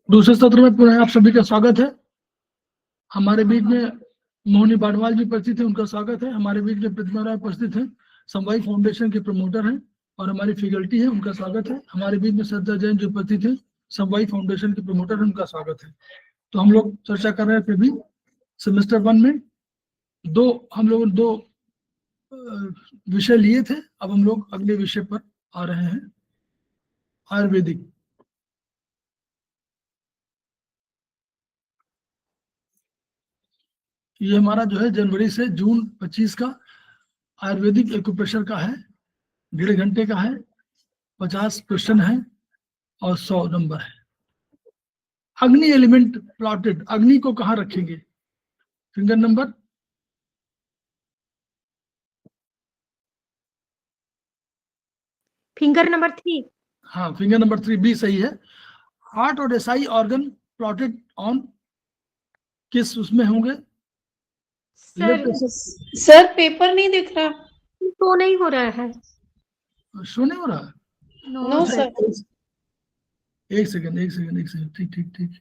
दूसरे सत्र में पुनः आप सभी का स्वागत है। हमारे बीच में मोहनी बाडवाल जी उपस्थित हैं, उनका स्वागत है। हमारे बीच में प्रतिमा राय उपस्थित हैं, समवाई फाउंडेशन के प्रमोटर हैं और हमारी फैकल्टी है, उनका स्वागत है। हमारे बीच में श्रद्धा जैन जो उपस्थित है, समवाई फाउंडेशन के प्रमोटर हैं, उनका स्वागत है। तो हम लोग चर्चा कर रहे थे भी सेमेस्टर 1 में हम लोगों ने दो विषय लिए थे। अब हम लोग अगले विषय पर आ रहे हैं, आयुर्वेदिक। ये हमारा जो है जनवरी से जून 25 का आयुर्वेदिक एक्यूप्रेशर का है, 1.5 घंटे का है, 50 क्वेश्चन है और 100 नंबर है। अग्नि एलिमेंट प्लॉटेड, अग्नि को कहाँ रखेंगे? Finger number number 3। हाँ, फिंगर नंबर 3 बी सही है। हार्ट और एसआई ऑर्गन प्लॉटेड ऑन किस उसमें होंगे? सर पेपर नहीं दिख रहा, तो नहीं हो रहा है, शो नहीं हो रहा है। No sir. एक सेकंड, ठीक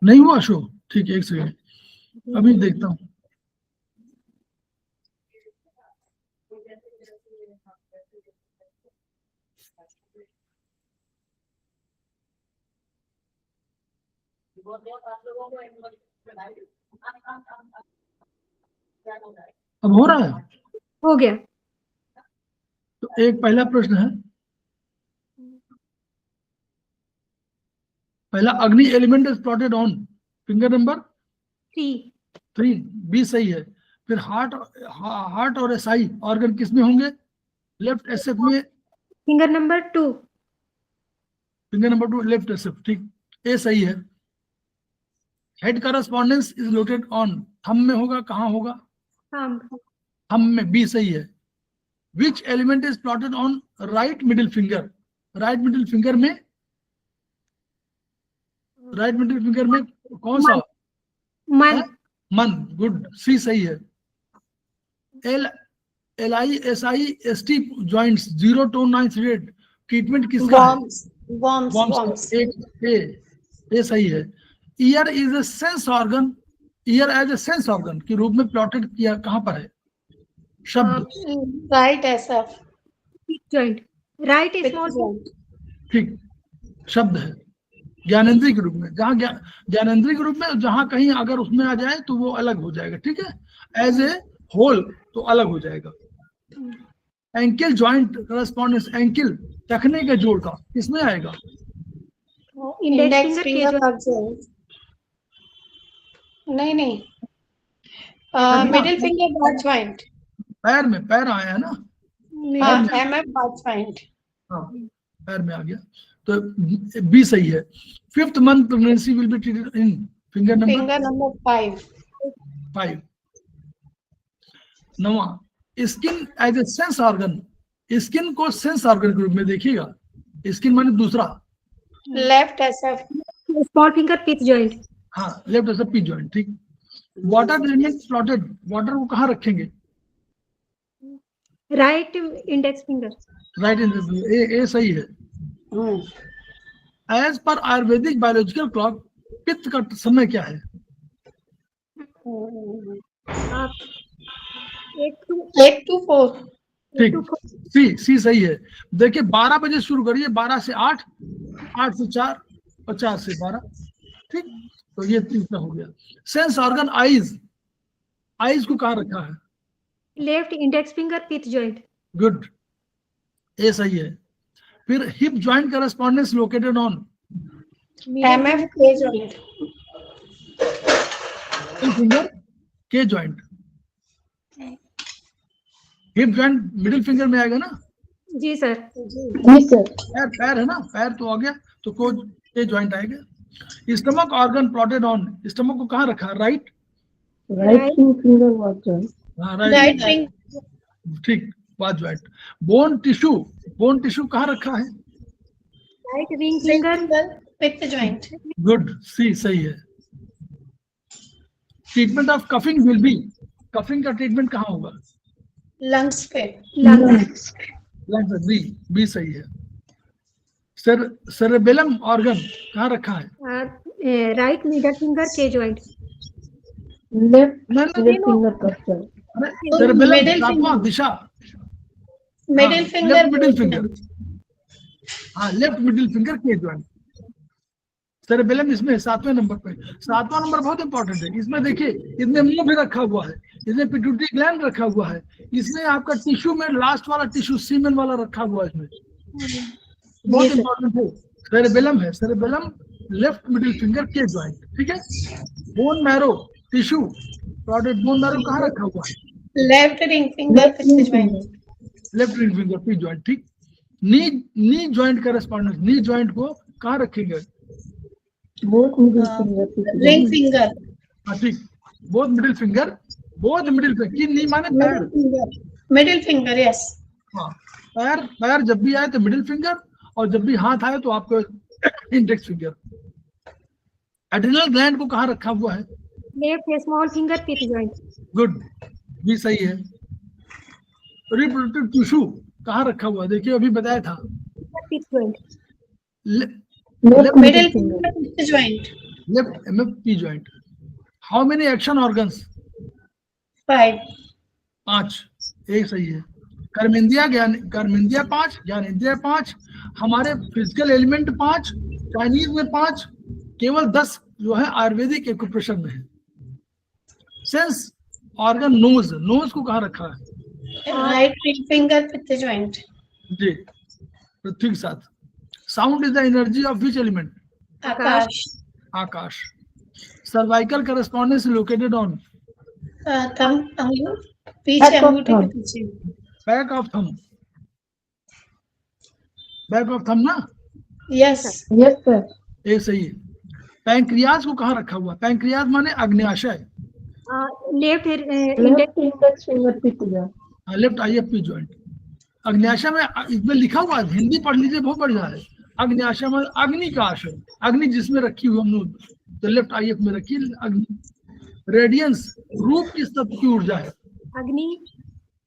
नहीं हुआ शो, ठीक, एक सेकंड अभी देखता हूँ। अब हो रहा है? हो गया। तो एक पहला प्रश्न है, पहला Agni element is plotted on finger number 3 B सही है। फिर हार्ट और एसआई ऑर्गन किस में होंगे? लेफ्ट एसएफ में। फिंगर नंबर 2 लेफ्ट एसएफ, ठीक, ए सही है। Head correspondence is located on, thumb में होगा, कहाँ होगा? थंब में, बी सही है। Which element is plotted on right middle finger? Right middle finger में कौन सा? मन, गुड, सी सही है। LISI-ST joints, zero tone ninth red, treatment किसका है? वॉर्म्स। ये सही है। Ear is a sense organ, ear as a sense organ के रूप में प्लॉटेड किया कहां पर है? शब्द राइट ऐसा जॉइंट, राइट स्मॉल, ठीक, शब्द है। ज्ञानेंद्रिय के रूप में, जहां ज्ञानेंद्रिय के रूप में जहां कहीं अगर उसमें आ जाए तो वो अलग हो जाएगा, ठीक है। एज ए होल तो अलग हो जाएगा। एंकल जॉइंट करस्पॉन्डेंस, एंकल टखने के जोड़ का किसमें आएगा? इंडेक्स फिंगर कब जॉइंट, नहीं मिडिल फिंगर बट जॉइंट, पैर में, पैर आया है ना, बट जॉइंट, हाँ पैर में आ गया, तो बी सही है। 5th month pregnancy will be treated in finger number 5। नवा, skin as a sense organ, skin को सेंस ऑर्गन के रूप में देखिएगा। स्किन माने दूसरा, left SF, small finger pitch joint, हाँ लेफ्ट एसएफ पी जॉइंट, ठीक। वाटर एलिमेंट प्लॉटेड, वाटर को कहाँ रखेंगे? Right index finger, right index, ए सही है। As per Ayurvedic biological clock, पित्त का समय क्या है? 8 to 4, ठीक, सी सही है। देखिए 12 बजे शुरू करिए, 12 से 8, 8 से 4 और 4 से 12, ठीक, तो ये तीसरा हो गया। सेंस ऑर्गन आईज, आईज को कहाँ रखा है? Left index finger pitch joint, good, ए सही है। फिर hip joint correspondence located on MF के जॉइंट, फिंगर के joint. Hip joint middle finger में आएगा ना? जी सर। पैर है ना, पैर तो आ गया, तो को के जॉइंट आएगा। Stomach organ plotted on, stomach को कहाँ रखा? Right finger watch joint, right finger, ठीक, वॉच जॉइंट। बोन टिश्यू कहाँ रखा है? राइट रिंग फिंगर पित्त जॉइंट, गुड, सी सही है। Treatment of coughing will be, coughing का ट्रीटमेंट कहाँ होगा? lungs पे lungs, लंग्स, बी, बी सही है। सेरेबेलम ऑर्गन कहाँ रखा है? right middle finger K joint, left middle finger cursor, cerebellum middle सातवां finger, दिशा, middle finger, left middle K finger, joint. हाँ लेफ्ट मिडिल फिंगर के ज्वाइंट। सेरेबेलम इसमें 7वें नंबर पे। 7वां नंबर बहुत इंपॉर्टेंट है। इसमें देखिए, इसमें मुंह भी रखा हुआ है, इसमें पिट्यूटरी ग्लैंड रखा हुआ है, इसमें आपका टिश्यू में लास्ट वाला टिश्यू सीमेन वाला रखा हुआ है इसमें, बहुत Yes, sir. इंपॉर्टेंट है। सेरेबेलम है, सेरेबेलम लेफ्ट मिडिल फिंगर के ज्वाइंट, ठीक है। बोन मैरो टिश्यू, प्रोडेड बोन मैरो कहाँ रखा हुआ है? Left ring finger fifth joint. Left ring finger P joint, ठीक। Knee joint correspondence, knee joint को कहाँ रखेंगे? Both middle finger ring finger. हाँ ठीक, both middle finger, both middle finger की नी माने पैर, Middle finger, yes. हाँ पैर, पैर जब भी आए तो मिडिल फिंगर, और जब भी हाथ आए तो आपको इंडेक्स फिंगर। एड्रिनल ग्लैंड को कहाँ रखा हुआ है? left small finger fifth joint, good, भी सही है। रिप्रोडक्टिव टिश्यू कहाँ रखा हुआ है? देखिए अभी बताया था, fifth joint, Middle finger fifth joint. Left MF P joint. How many action organs? 5. 5, एक सही है। कर्मेंद्रिया, ज्ञान कर्मेंद्रिया 5, ज्ञानेंद्रिया 5, हमारे फिजिकल एलिमेंट 5, चाइनीज में 5, केवल 10 जो है आयुर्वेदिक एक्यूप्रेशर में है। सेंस ऑर्गन नोज, नोज को कहाँ रखा है? Right ring finger fifth joint. जी, पृथ्वी के साथ। Sound is the energy of which element? Akash. Akash. Cervical correspondence located on Thumb. पीछे अंगूठे के पीछे. Back of thumb, back of thumb ना, Yes. Yes sir. एक सही है। पैंक्रियाज को कहाँ रखा हुआ? पैंक्रियाज माने अग्न्याशय, left index index finger fifth joint. Left IFP joint. अग्न्याशय में इसमें लिखा हुआ है, हिंदी पढ़ लीजिए, बहुत बढ़िया है। अग्न्याशय में अग्नि का आशय, अग्नि जिसमें रखी हुई हम लोग, तो लेफ्ट आईएफ में रखी अग्नि। रेडियंस रूप किस तत्व की ऊर्जा है? agni,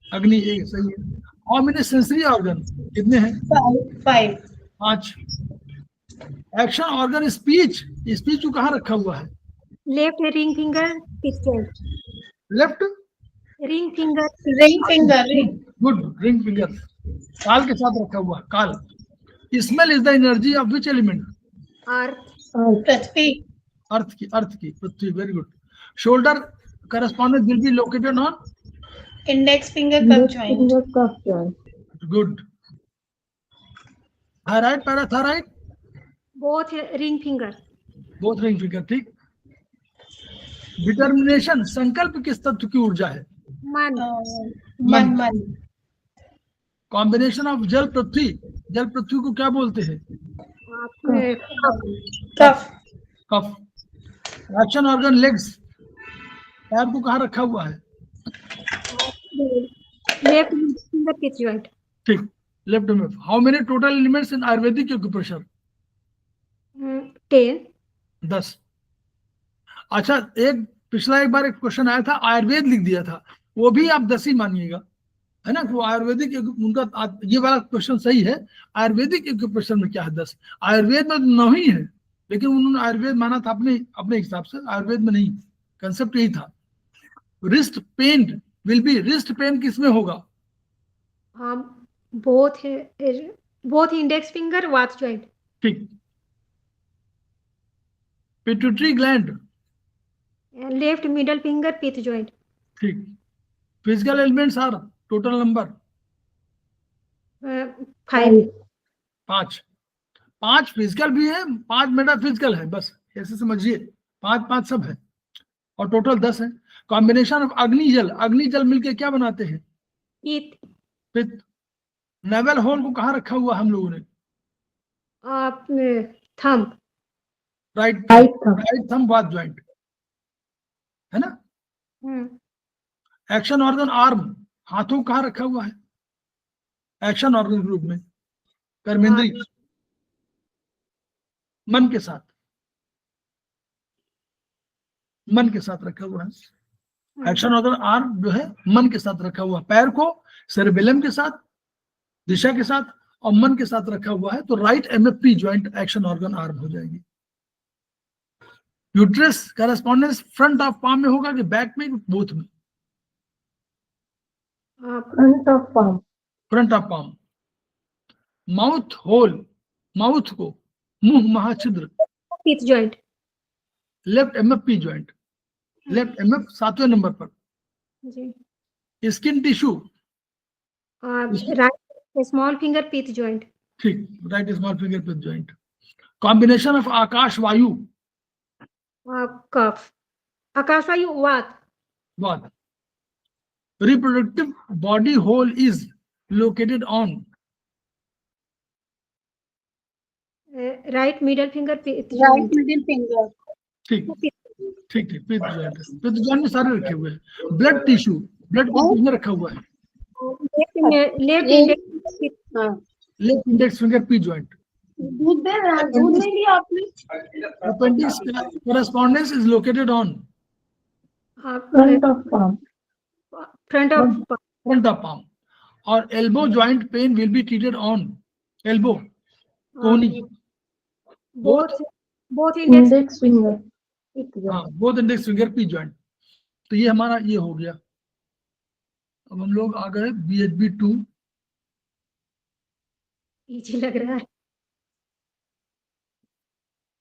अग्नि, एक सही है। हाउ मेनी सेंसरी ऑर्गन कितने हैं? 5. 5। एक्शन ऑर्गन स्पीच, स्पीच को कहाँ रखा हुआ है? left ring finger fifth joint, लेफ्ट ring finger Ring finger. Ring. Good, ring finger, काल के साथ रखा हुआ है, काल। Smell is the energy of which element? earth, पृथ्वी. अर्थ की, अर्थ की, पृथ्वी, very good. Shoulder correspondence will be located on Index finger cup joint. Good. Thyroid, parathyroid, both ring finger, both ring finger, ठीक। Determination, संकल्प किस तत्व की ऊर्जा है? man, मन. कॉम्बिनेशन ऑफ जल पृथ्वी, जल पृथ्वी को क्या बोलते हैं? Cuff. कफ। एक्शन ऑर्गन लेग्स, पैर को कहाँ रखा हुआ है? left finger fifth joint, ठीक, लेफ्ट में। How many total elements in Ayurvedic acupressure? 10, 10। अच्छा, एक पिछला एक बार एक क्वेश्चन आया था, आयुर्वेद लिख दिया था, वो भी आप 10 ही मानिएगा, है ना। वो आयुर्वेदिक उनका ये वाला क्वेश्चन सही है। आयुर्वेदिक एक्यूप्रेशर में क्या है? 10। आयुर्वेद में तो 9 ही है, लेकिन उन्होंने आयुर्वेद माना था अपने अपने हिसाब से, आयुर्वेद में नहीं, कंसेप्ट यही था। Wrist pain will be, wrist pain किसमें होगा? both index finger watt joint, ठीक। Pituitary gland, left middle finger fifth joint, ठीक। Physical elements are, total number 5, 5। 5 physical भी है, 5 मेटाफिजिकल है, बस ऐसे समझिए, 5 सब है, और टोटल 10 है। कॉम्बिनेशन ऑफ अग्नि जल, अग्नि जल मिलके क्या बनाते हैं? teeth, पित्त। नेवल होल को कहाँ रखा हुआ हम लोगों ने? thumb, राइट थंब वाथ ज्वाइंट, है ना। एक्शन ऑर्गन आर्म, हाथों को कहाँ रखा हुआ है एक्शन ऑर्गन ग्रुप में? कर्मेंद्री, मन के साथ, मन के साथ रखा हुआ है। एक्शन ऑर्गन आर्म जो है मन के साथ रखा हुआ, पैर को सेरेबेलम के साथ, दिशा के साथ और मन के साथ रखा हुआ है, तो right MFP joint action organ arm हो जाएगी। Uterus correspondence front of palm में होगा कि बैक में, बोथ में? Front of palm. Front of palm. Mouth hole, mouth को, मुंह महाछिद्र, teeth joint. Left MFP joint, left MF 7वें नंबर पर। जी। Skin tissue, right small finger pith joint. ठीक, right small finger pith joint. Combination of आकाश वायु, कफ, आकाश वायु वात। वात। Reproductive body whole is located on, right middle finger fifth right joint. Middle finger. ठीक ठीक ठीक, पीथ ज्वाइंट, पीथ ज्वाइंट में सारे रखे हुए हैं। ब्लड टिश्यू, ब्लड में रखा हुआ है, left index. Left index finger pith joint. दूध नहीं लिया आपने? Appendix correspondence is located on front of palm. Front of front of palm, और elbow joint pain will be treated on elbow, कोहनी, बोथ इंडेक्स। Index finger. हाँ, both index finger P joint। तो ये हमारा ये हो गया। अब हम लोग आ गए BHB2। इजी लग रहा है।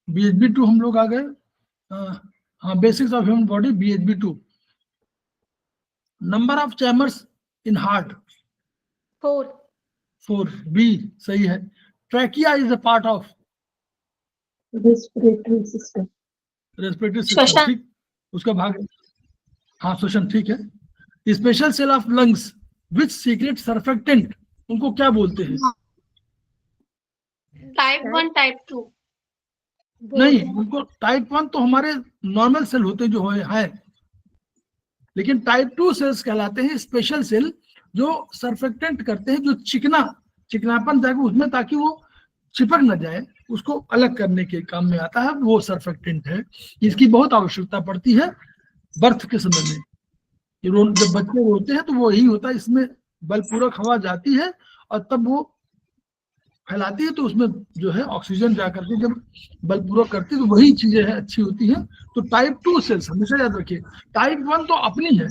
BHB2 हम लोग आ गए। हाँ, basics of human body BHB2। Number of chambers in heart 4। B सही है। Trachea is a part of respiratory system. Respiratory system, ठीक, उसका भाग है। हाँ, श्वसन, ठीक है। Special cell of lungs which secrete surfactant, उनको क्या बोलते हैं? Type 1 type 2। नहीं, उनको टाइप 1 तो हमारे नॉर्मल सेल होते जो है, लेकिन टाइप 2 सेल्स कहलाते हैं स्पेशल सेल, जो सर्फेक्टेंट करते हैं, जो चिकनापन जाएगा उसमें, ताकि वो चिपक न जाए, उसको अलग करने के काम में आता है, वो सर्फेक्टेंट है। इसकी बहुत आवश्यकता पड़ती है बर्थ के समय में। जब बच्चे रोते हैं तो वो यही होता है, इसमें बलपूर्वक हवा जाती है और तब वो फैलाती है, तो उसमें जो है ऑक्सीजन जाकर के जब बलपूर्वक करती है तो वही चीजें है अच्छी होती हैं। तो टाइप 2 सेल्स हमेशा याद रखिए। टाइप 1 तो अपनी है,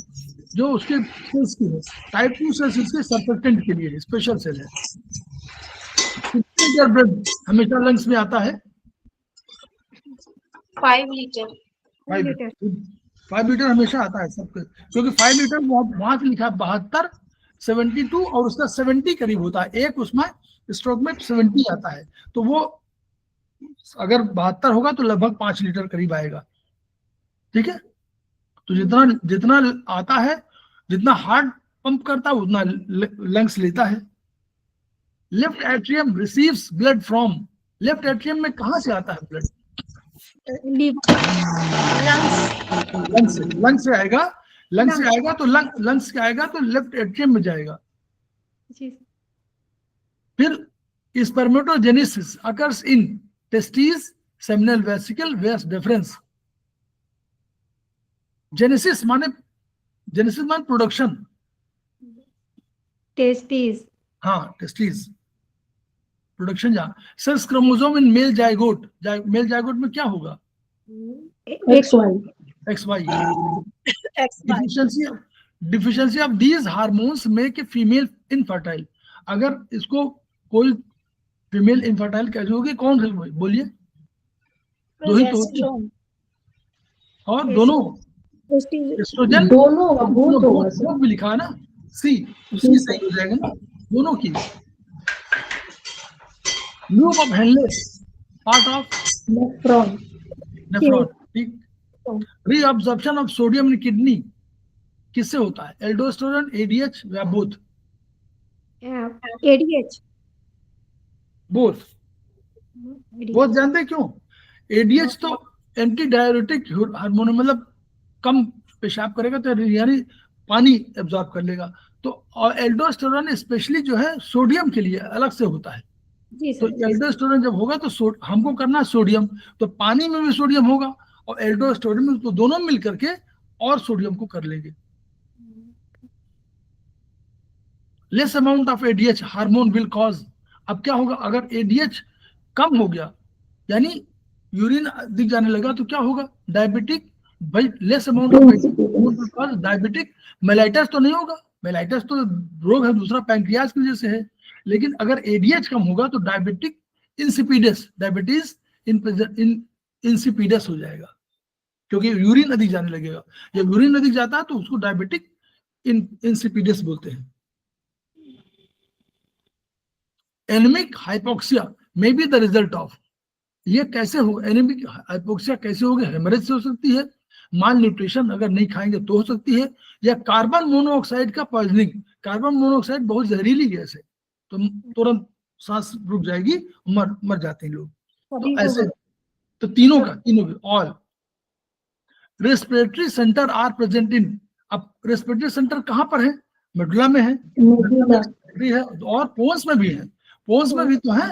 जो उसके सेल्स की है। टाइप 2 सेल्स इसके सर्फेक्टेंट के लिए स्पेशल सेल है। ब्लड हमेशा लंग्स में आता है 5 लीटर। 5 लीटर हमेशा आता है सबके, क्योंकि 5 लीटर वहां से लिखा है 72, 72 और उसका 70 करीब होता है। एक उसमें स्ट्रोक में 70 आता है, तो वो अगर 72 होगा तो लगभग 5 लीटर करीब आएगा। ठीक है, तो जितना आता है, जितना हार्ट पंप करता है, उतना लंग्स लेता है। Left atrium receives blood from, left atrium में कहां से आता है ब्लड? लंग्स से आएगा, लंग्स से आएगा तो लेफ्ट एट्रियम में जाएगा। फिर spermatogenesis occurs in testis, seminal vesicle, vas deferens. Genesis माने प्रोडक्शन। टेस्टिस, हाँ, टेस्टिस प्रोडक्शन। जहाँ sex chromosome in male zygote, male zygote में क्या होगा? XY। Deficiency of these hormones make a female infertile. अगर इसको कोई फीमेल इनफर्टाइल कैसे होगी? कौन से बोलिए? दो ही तो होती है, और दोनों एस्ट्रोजन, दोनों भी लिखा है ना, सी, उसी सही हो जाएगा ना, दोनों की। Loop of Henle part of nephron, ठीक। Reabsorption of sodium in kidney किससे होता है? एल्डोस्टेरोन, ADH या बोथ? ADH। बोथ जानते हैं क्यों? ADH तो एंटी डाययूरेटिक हार्मोन, मतलब कम पेशाब करेगा तो यानी पानी एब्जॉर्ब कर लेगा। तो और एल्डोस्टेरोन स्पेशली जो है सोडियम के लिए अलग से होता है। तो एल्डोस्टेरोन जब होगा तो हमको करना है सोडियम, तो पानी में भी सोडियम होगा और एल्डोस्टेरोन में, तो दोनों मिल करके और सोडियम को कर लेंगे। Less amount of ADH hormone will cause, अब क्या होगा अगर एडीएच कम हो गया यानी यूरिन अधिक जाने लगा तो क्या होगा, डायबिटिक, भाई less amount of will cause diabetic mellitus तो नहीं होगा, मेलाइटस तो रोग है दूसरा पैंक्रियाज की वजह से है, लेकिन अगर एडीएच कम होगा तो डायबिटिक इंसिपिडस, डायबिटीज इंसिपिडस हो जाएगा क्योंकि यूरिन अधिक जाने लगेगा। जब यूरिन अधिक जाता है तो उसको डायबिटिक इंसिपिडस बोलते हैं। Anaemic hypoxia may be the result of, ये कैसे होगा, एनीमिक हाइपोक्सिया कैसे होगा, हेमरेज से हो सकती है, माल न्यूट्रिशन अगर नहीं खाएंगे तो हो सकती है, या कार्बन मोनोऑक्साइड का पॉइजनिंग, कार्बन मोनोऑक्साइड बहुत जहरीली गैस है तो तुरंत सांस रुक जाएगी, मर जाते हैं लोग। तो ऐसे तो तीनों का all respiratory centre are present in, अब रेस्पिरेटरी सेंटर कहाँ पर है, मेडुला में है, है और पोन्स में भी है, पोन्स में भी तो है,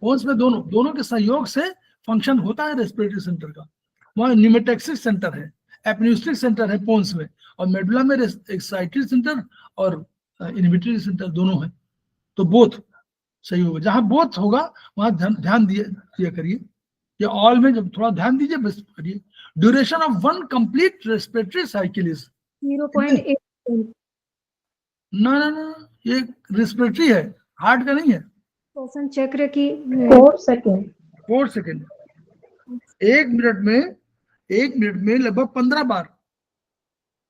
पोन्स में दोनों के सहयोग से फंक्शन होता है रेस्पिरेटरी सेंटर का। वहाँ न्यूमेटैक्सिक सेंटर है, एपन्यूस्टिक सेंटर है पोन्स में, और मेडुला में एक्साइटरी सेंटर और इनहिबिटरी सेंटर दोनों है। तो बोथ सही होगा, जहां बोथ होगा वहां ध्यान दिया करिए, या ऑल में जब थोड़ा ध्यान दीजिए बस करिए। Duration of one complete respiratory cycle is 0.8 ना ये रेस्पिरेटरी है, हार्ट का नहीं है। श्वसन चक्र की 4 सेकेंड, एक मिनट में लगभग 15 बार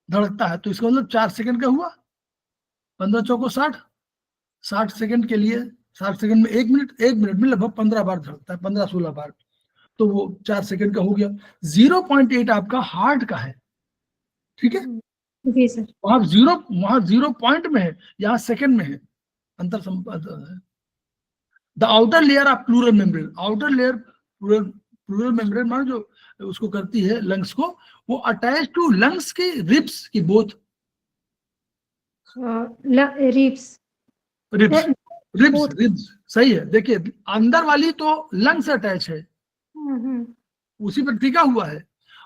धड़कता है, तो इसका मतलब 4 सेकंड का हुआ, 15 चौको 60 सेकंड के लिए 60 सेकंड में एक मिनट में लगभग 15 बार धड़कता है, 15-16 बार, तो वो 4 सेकंड का हो गया। 0.8 आपका हार्ट का है, ठीक है जी सर, वहां 0 पॉइंट में है, यहाँ सेकंड में है, अंतर है। The outer layer of pleural membrane, outer layer pleural membrane मान जो उसको करती है लंग्स को, वो अटैच टू लंग्स की रिब्स की बोथ रिब्स सही है। देखिए अंदर वाली तो लंग से अटैच है, उसी पर टिका हुआ है,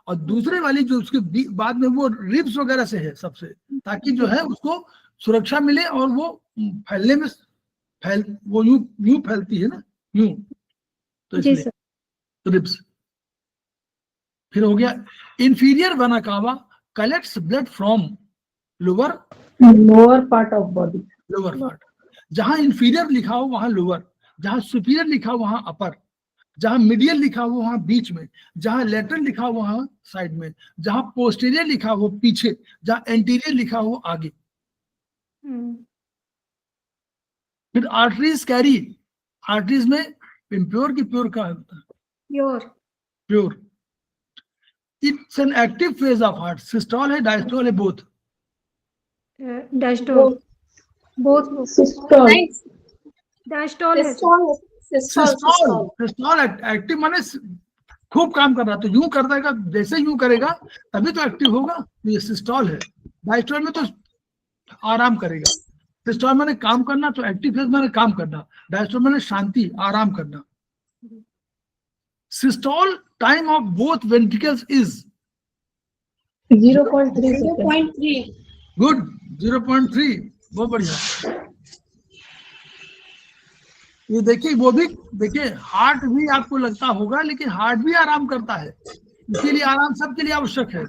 और दूसरे वाली जो उसके बाद में वो रिब्स वगैरह से है सबसे, ताकि जो है उसको सुरक्षा मिले और वो फैलने में वो यूं फैलती है ना यूं, तो इसलिए रिब्स। फिर हो गया inferior vena cava collects blood from lower part of body, lower part, जहां इंफीरियर लिखा हो वहां लोअर, जहां सुपीरियर लिखा हो वहां अपर, जहां मीडियल लिखा हो वहां बीच में, जहां लेटरल लिखा हो वहां साइड में, जहां पोस्टीरियर लिखा हो पीछे, जहां एंटीरियर लिखा हो आगे। फिर आर्टरीज कैरी, आर्टरीज में इम्प्योर की प्योर का pure, it's an active phase of heart, systole है डायस्टोल है बोथ, डायस्टोल सिस्टोल एक्टिव माने खूब काम कर रहा, तो यूं कर देगा, जैसे यूं करेगा तभी तो एक्टिव होगा, ये सिस्टोल है। डायस्टोल में तो आराम करेगा, सिस्टोल माने काम करना, तो एक्टिव फेज माने काम करना, डायस्टोल माने शांति आराम करना। Systole time of both ventricles is 0.3 good, 0.3 बहुत बढ़िया। ये देखिए वो भी देखिए, हार्ट भी आपको लगता होगा लेकिन हार्ट भी आराम करता है, इसीलिए आराम सबके लिए आवश्यक है।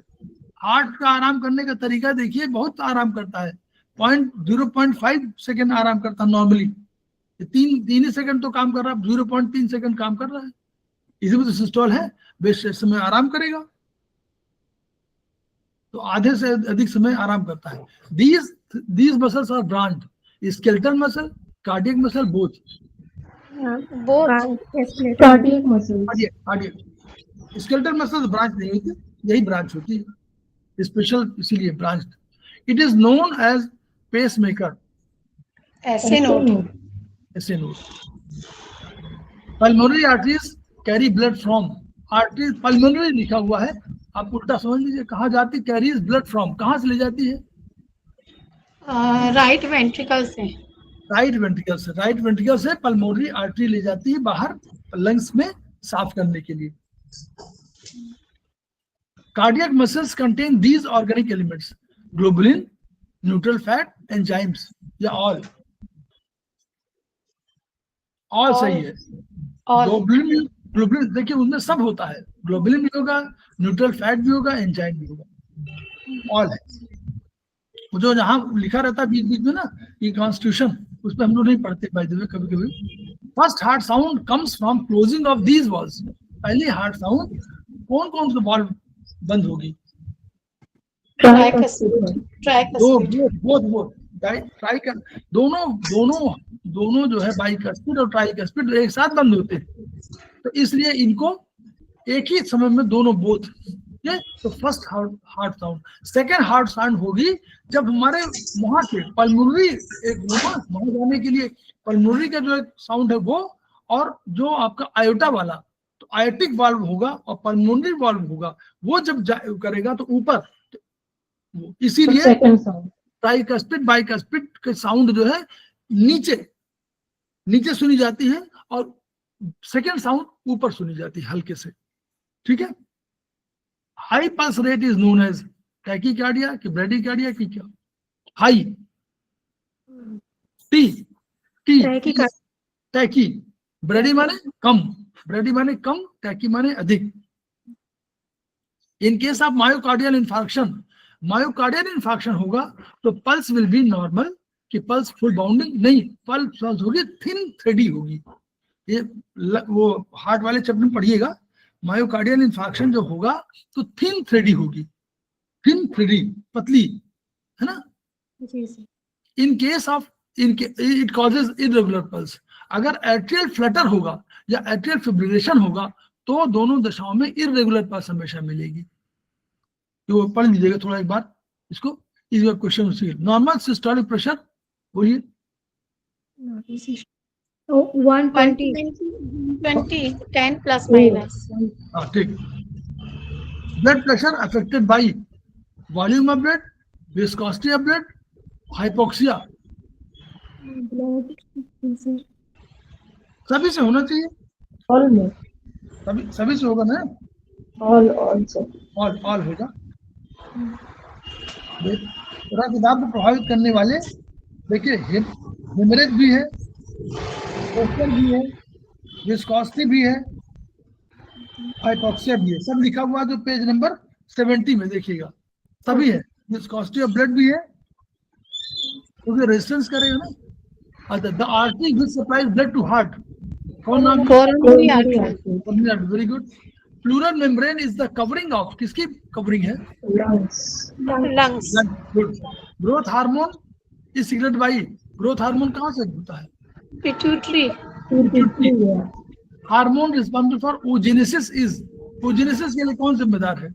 हार्ट का आराम करने का तरीका देखिए, बहुत आराम करता है, 0.5 सेकंड आराम करता है नॉर्मली, तीन ही सेकंड तो काम कर रहा है, 0.3 सेकंड काम कर रहा है, इसी में तो सिस्टोल है, बेस्ट समय आराम करेगा, तो आधे से अधिक समय आराम करता है। These muscles are branched, skeletal muscle, cardiac muscle, both cardiac muscles, cardiac skeletal muscles branch नहीं होती, यही ब्रांच होती है स्पेशल, इसीलिए branched. It is known as pacemaker, ऐसे नोट। Pulmonary arteries carry blood from, arteries pulmonary लिखा हुआ है, आप उल्टा समझ लीजिए, कहाँ जाती कैरीज ब्लड फ्रॉम, कहाँ से ले जाती है, राइट वेंट्रिकल से, राइट वेंट्रिकल से पल्मोनरी आर्टरी ले जाती है बाहर लंग्स में साफ करने के लिए। Cardiac muscles contain these organic elements: globulin, neutral fat, enzymes. या all सही है. ग्लोबुलिन देखिए उसमें सब होता है, ग्लोबुलिन भी होगा, न्यूट्रल फैट भी होगा, एंजाइम भी होगा, ऑल है. जो जहाँ लिखा रहता है बीच बीच में ना ये कॉन्स्टिट्यूशन, उस पर हम लोग नहीं पढ़ते बाय द वे कभी कभी. First heart sound comes from closing of these walls. पहली हार्ट साउंड कौन कौन से वॉल्व बंद होगी? दोनों जो है बाइकस्पिड और ट्राइकस्पिड एक साथ बंद होते हैं, तो इसलिए इनको एक ही समय में दोनों बोथ. ये तो first heart sound. Second heart sound होगी जब हमारे वहां से पल्मोनरी एक वहां जाने के लिए पल्मोनरी का जो एक साउंड है वो, और जो आपका आयोटा वाला तो आयोटिक वाल्व होगा और पल्मोनरी वाल्व होगा, वो जब करेगा तो ऊपर, इसीलिए ट्राइकस्पिड बाइकस्पिड के साउंड जो है नीचे सुनी जाती है और सेकेंड साउंड ऊपर सुनी जाती है हल्के से. ठीक है. High pulse rate is known as tachycardia कि ब्रेडिकार्डिया की क्या? हाई टैकी, ब्रेडी माने कम, ब्रेडी माने कम, टैकी माने अधिक. In case of myocardial infarction होगा तो पल्स विल बी नॉर्मल, कि पल्स फुल बाउंडिंग नहीं, पल्स होगी थिन थ्रेडी होगी. ये वो हार्ट वाले चैप्टर में पढ़िएगा, मायोकार्डियल इन्फार्क्शन जो होगा तो थिन थ्रेडी होगी, थिन थ्रेडी पतली है ना. In case of it causes irregular pulse. अगर एट्रियल फ्लटर होगा या एट्रियल फिब्रिलेशन होगा तो दोनों दशाओं में इरेगुलर पल्स हमेशा मिलेगी. तो पढ़ लीजिएगा थोड़ा एक बार इसको, इस बार क्वेश्चन उसी. नॉर्मल सिस्टोलिक प्रेशर बोलिए. 120 10 plus minus. हाँ ठीक. Blood pressure affected by volume of blood, viscosity of blood, hypoxia. सभी से होना चाहिए, All में. सभी से होगा ना, All होगा. पूरा किताब को प्रभावित करने वाले देखिए हेमरेज भी है, पोस्टर भी है, विस्कोसिटी भी है, हाइपोक्सिया भी है, सब लिखा हुआ जो पेज नंबर 70 में देखिएगा, सभी है. विस्कोसिटी ऑफ ब्लड भी है क्योंकि रेजिस्टेंस करेगा ना. अच्छा, the artery which supplies blood to heart, कौन नाम? coronary artery. Very good. Pleural membrane is the covering of, किसकी कवरिंग है? Lungs. Good. Growth hormone is secreted by, growth hormone कहाँ से होता है? Pituitary. Hormone responsible for oogenesis is, oogenesis के लिए कौन जिम्मेदार है?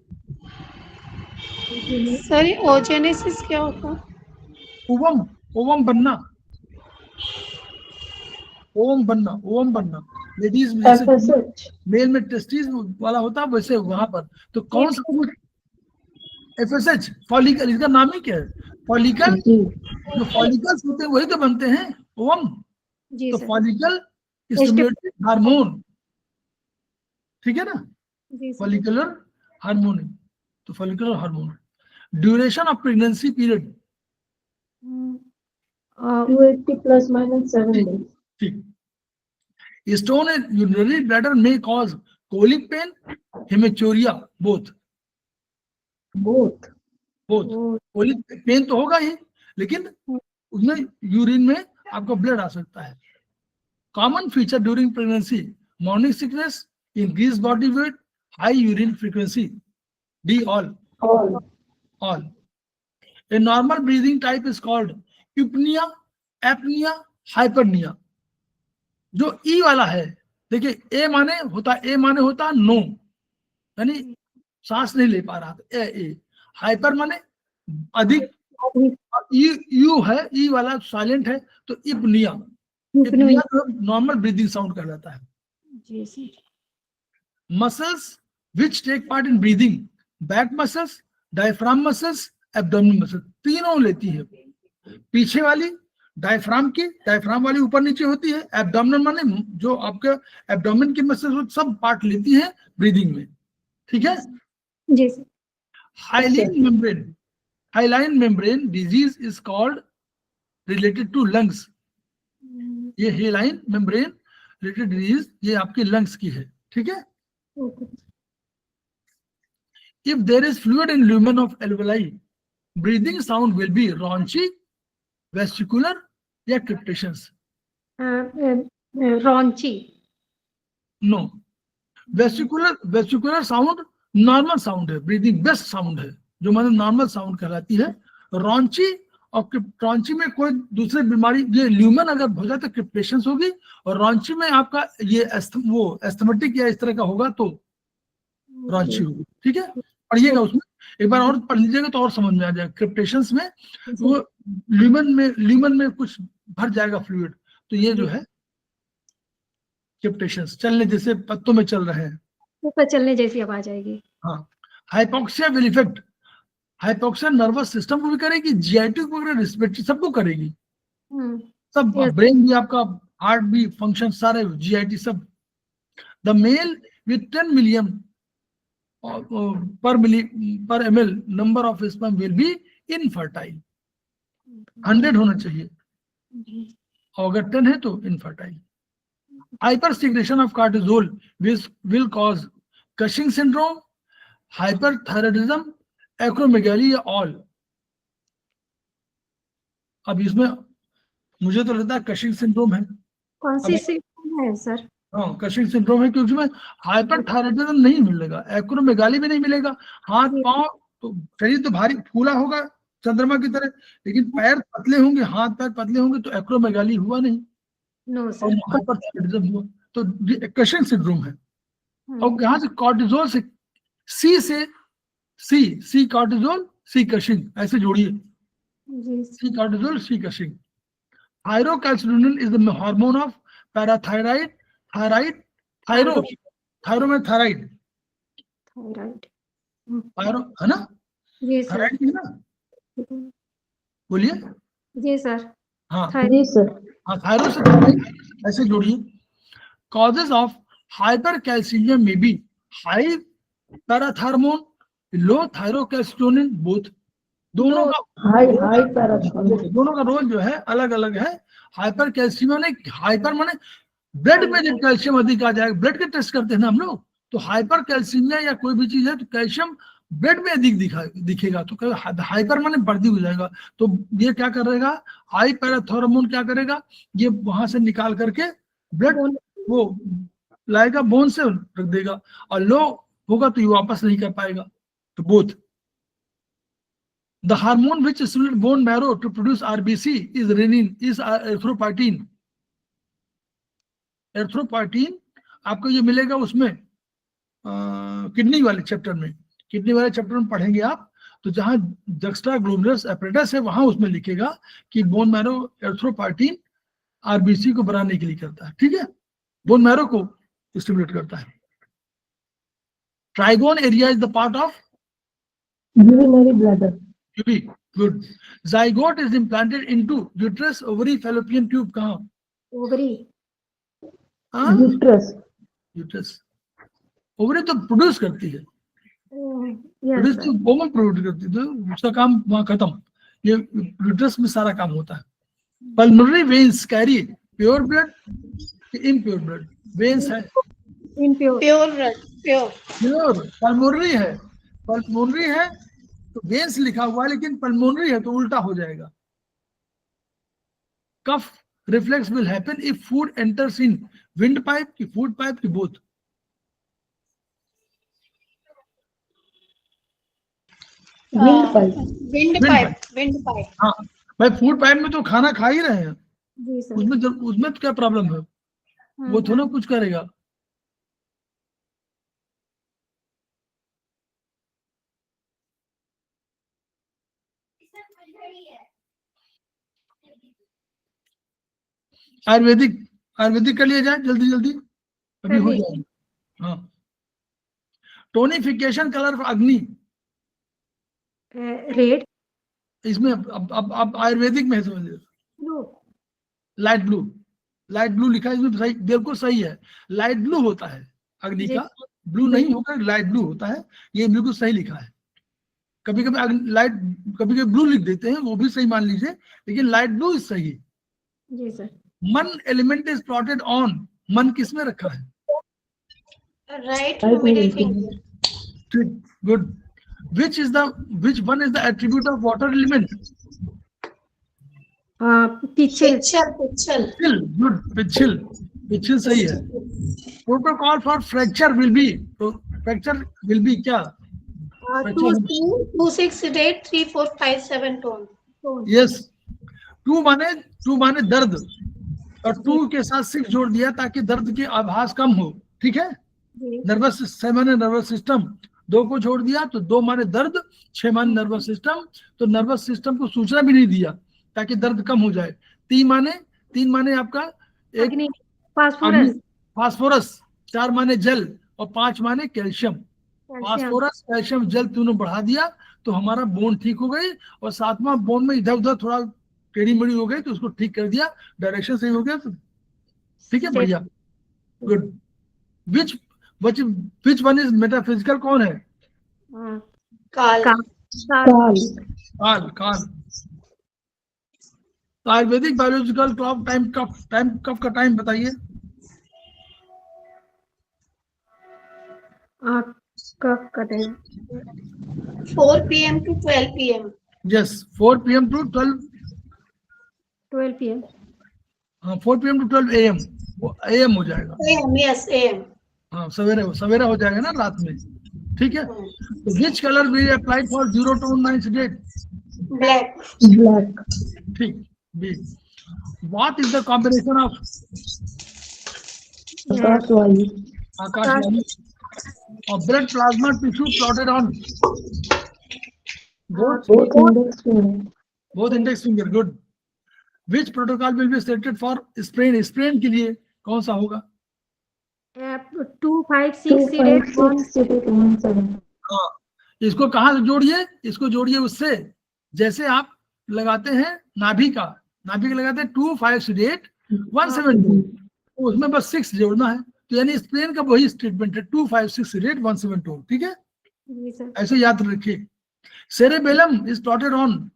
Sorry, oogenesis क्या होता है? ओवम बनना, ओवम बनना. लेडीज में मेल में टेस्टिस वाला होता है, वैसे वहां पर तो कौन सा FSH फॉलिकल, इसका नाम ही क्या है? फॉलिकल. जो फॉलिकल्स होते हैं वही तो बनते हैं ओवम. तो फॉलिकल स्टिमुलेटिंग हार्मोन, ठीक है ना, फॉलिकुलर हार्मोन. तो follicular hormone. Duration of pregnancy period 280 plus minus 7 days. ठीक. Stone in urinary bladder may cause colic pain, hematuria, both. colic pain तो होगा ही, लेकिन उसमें यूरिन में आपको ब्लड आ सकता है. Common feature during pregnancy: morning sickness, increased body weight, high urine frequency. D all. A normal breathing type is called apnea, hypernia. जो ई वाला है देखिए, ए माने होता नो, यानी सांस नहीं ले पा रहा था, ए. हाइपर माने अधिक, यू है, ई वाला साइलेंट है, तो इप्निया नॉर्मल ब्रीदिंग साउंड कहलाता है. Muscles which take part in breathing: back muscles, diaphragm muscles, abdominal muscles. तीनों लेती है. पीछे वाली डायफ्राम वाली ऊपर नीचे होती है. एब्डोमिनल माने जो आपके एब्डोमेन की मसल्स सब पार्ट लेती है ब्रीदिंग में. ठीक है. Hyaline membrane disease is called related to lungs. ये हाइलाइन मेम्ब्रेन रिलेटेड डिजीज ये आपके लंग्स की है, ठीक है। Okay. If there is fluid in lumen of alveoli, breathing sound will be raunchy, vesicular या cryptations? Raunchy. No. Vesicular sound normal sound है, breathing best sound है, जो मतलब नॉर्मल साउंड कहलाती है। रॉन्ची और रॉन्ची में कोई दूसरी बीमारी, ये ल्यूमन अगर हो जाए तो क्रिप्टेशंस होगी, और रॉन्ची में आपका ये वो एस्थमेटिक या इस तरह का होगा तो रॉन्ची होगी, ठीक है। पढ़िएगा उसमें एक बार और पढ़ लीजिएगा तो और समझ में आ जाएगा। क्रिप्टेशंस में वो ल्यूमन में कुछ भर जाएगा फ्लूइड, तो ये जो है क्रिप्टेशंस, चलने जैसे पत्तों में चल रहे हैं, ऊपर चलने जैसी आवाज आएगी। हाँ। Hypoxia will effect, hypoxia nervous system को भी करेगी, जीआईटी को करेगी, रिस्पिरेटरी सबको करेगी, सब, ब्रेन भी आपका, हार्ट भी फंक्शन सारे, जीआईटी सब। The mail with 10 million per ml number of sperm will be infertile. 100 होना चाहिए, और अगर 10 है तो infertile. Hyper secretion of cortisol will cause Cushing syndrome, hyperthyroidism, acromegaly या ऑल। अब इसमें मुझे तो लगता है कशिंग सिंड्रोम है। कौन सी सिंड्रोम है सर? हाँ, कशिंग सिंड्रोम है, क्योंकि उसमें हाइपरथायराइडिज्म नहीं मिलेगा, एक्रोमेगाली भी नहीं मिलेगा, हाथ पांव तो शरीर तो भारी फूला होगा चंद्रमा की तरह, लेकिन पैर पतले होंगे, हाथ पैर पतले होंगे, तो एक्रोमेगाली हुआ नहीं, नो सर। हाइपरथायराइडिज्म हुआ, तो कशिंग सिंड्रोम है। और यहाँ से कॉर्टिजोल से सी कॉर्टिजोल, सी कशिंग, ऐसे जोड़िए, C cortisol, C Cushing. Thyrocalcitonin is the hormone of parathyroid, thyro में थायराइड, थायरो है ना, जी सर। थायराइड है ना, बोलिए। जी सर। हाँ जी सर। हाँ, थायरो से थायराइड ऐसे जोड़िए। Causes of hypercalcemia may be high parathormone, low thyrocalcitonin, both, दोनों का रोल जो है अलग अलग है। हाइपरकैल्सीमिया ने, हाइपर माने ब्लड में जब कैल्शियम अधिक आ जाएगा, ब्लड के टेस्ट करते हैं ना हम लोग, तो हाइपर कैल्सीमिया या कोई भी चीज है तो कैल्शियम ब्लड में अधिक दिखेगा, तो हाइपर माने बढ़ती हो जाएगा, तो ये क्या करेगा, हाई पैराथार्मोन क्या करेगा, ये वहां से निकाल करके ब्लड वो लाएगा, बोन से रख देगा, और लो होगा तो ये वापस नहीं कर पाएगा, तो both. The hormone which stimulate bone marrow to produce RBC is renin, is erythropoietin. Erythropoietin आपको ये मिलेगा उसमें किडनी वाले चैप्टर में, किडनी वाले चैप्टर में पढ़ेंगे आप, तो जहां जक्स्ट्रा ग्लोमेरुलस एपरेटस है वहां उसमें लिखेगा कि बोन मैरो एरिथ्रोपोइटिन आरबीसी को बनाने के लिए करता है, ठीक है, बोन मैरो को स्टिमुलेट करता है। Trigon area is the part of urinary bladder. Good. Zygote is implanted into uterus, ovary, fallopian tube कहां? ओवरी। यूट्रस। ओवरी तो प्रोड्यूस करती है, प्रोड्यूस तो वोमन प्रोड्यूस करती है, तो उसका काम वहां खत्म, ये यूट्रस में सारा काम होता है। Pulmonary veins carry pure blood, impure blood, veins है प्योर ब्लड, प्योर, पल्मोनरी है तो वेन्स लिखा हुआ है, लेकिन पल्मोनरी है तो उल्टा हो जाएगा। Cough reflex will happen if food enters in windpipe की फूड पाइप की, बोथ। Windpipe. हाँ भाई, फूड पाइप में तो खाना खा ही रहे हैं, जी सर। उसमें तो क्या प्रॉब्लम है, वो थोड़ा कुछ करेगा। आयुर्वेदिक कर लिया जाए जल्दी जल्दी, अभी हो जाएगा। हाँ, टोनिफिकेशन कलर अग्नि, रेड, इसमें अब आयुर्वेदिक में समझ लो, लाइट ब्लू लिखा है इसमें, सही, बिल्कुल सही है, लाइट ब्लू होता है अग्नि का, ब्लू नहीं होगा, लाइट ब्लू होता है, ये बिल्कुल सही लिखा है। कभी कभी लाइट, कभी कभी ब्लू लिख देते हैं, वो भी सही मान लीजिए, लेकिन लाइट ब्लू इज सही। जी सर। मन एलिमेंट इज प्लॉटेड ऑन, मन किस में रखा है? Right middle finger. ठीक, good. which one is the attribute of water element? पिछल। Pitchel. पिछल, गुड, पिछल, पिछल सही है। Protocol for fracture will be, क्या? 268345 tone. यस, 2 माने दर्द, और 2 के साथ 6 जोड़ दिया ताकि दर्द की आभास कम हो, ठीक है। नर्वस 7 माने नर्वस सिस्टम, 2 को छोड़ दिया तो 2 माने दर्द, 6 माने नर्वस सिस्टम, तो नर्वस सिस्टम को सूचना भी नहीं दिया ताकि दर्द कम हो जाए। 3 माने आपका एक फास्फोरस, 4 माने जल, और 5 माने कैल्शियम। फास्फोरस, कैल्शियम, जल तीनों बढ़ा दिया तो हमारा बोन ठीक हो गई, और 7वां बोन में इधर उधर थोड़ा टेढ़ी मेढ़ी हो गई तो उसको ठीक कर दिया, डायरेक्शन सही हो गया, तो ठीक है, बढ़िया, good. Which one is metaphysical? कौन है? काल. काल। तो आयुर्वेदिक बायोलॉजिकल क्लॉक टाइम कब का टाइम बताइए? कब का time? 4 PM to 12 PM. Yes, 4 PM to 12 PM। 4 PM to 12 AM, वो AM हो जाएगा। AM, yes, AM. हाँ, सवेरा हो जाएगा ना, रात में, ठीक है। तो which colour will apply for 0 to 9 date? Black. ठीक, B. What is the combination of आकाशवाणी और blood plasma tissue plotted on both index finger, good. Which protocol will be selected for sprain के लिए कौन सा होगा? 256817। हाँ, इसको कहाँ से जोड़िए? इसको जोड़िए उससे, जैसे आप लगाते हैं नाभि का लगाते हैं 256817, उसमें बस 6 जोड़ना है, तो यानी स्प्रेन का वही स्टेटमेंट है 256817, ठीक है, ऐसे याद रखिए। Cerebellum is plotted on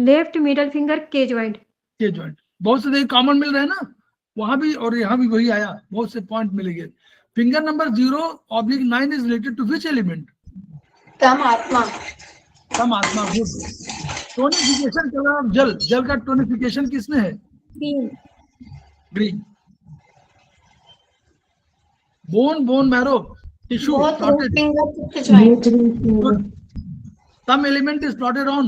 left middle finger के जॉइंट। बहुत से कॉमन मिल रहे हैं ना, वहां भी और यहाँ भी वही आया, बहुत से पॉइंट मिलेंगे। Finger number 0/9 is related to which element? तम आत्मा, गुड। टोनिफिकेशन कलर जल का टोनिफिकेशन किसमें है? Green. Bone marrow tissue thumb element is plotted on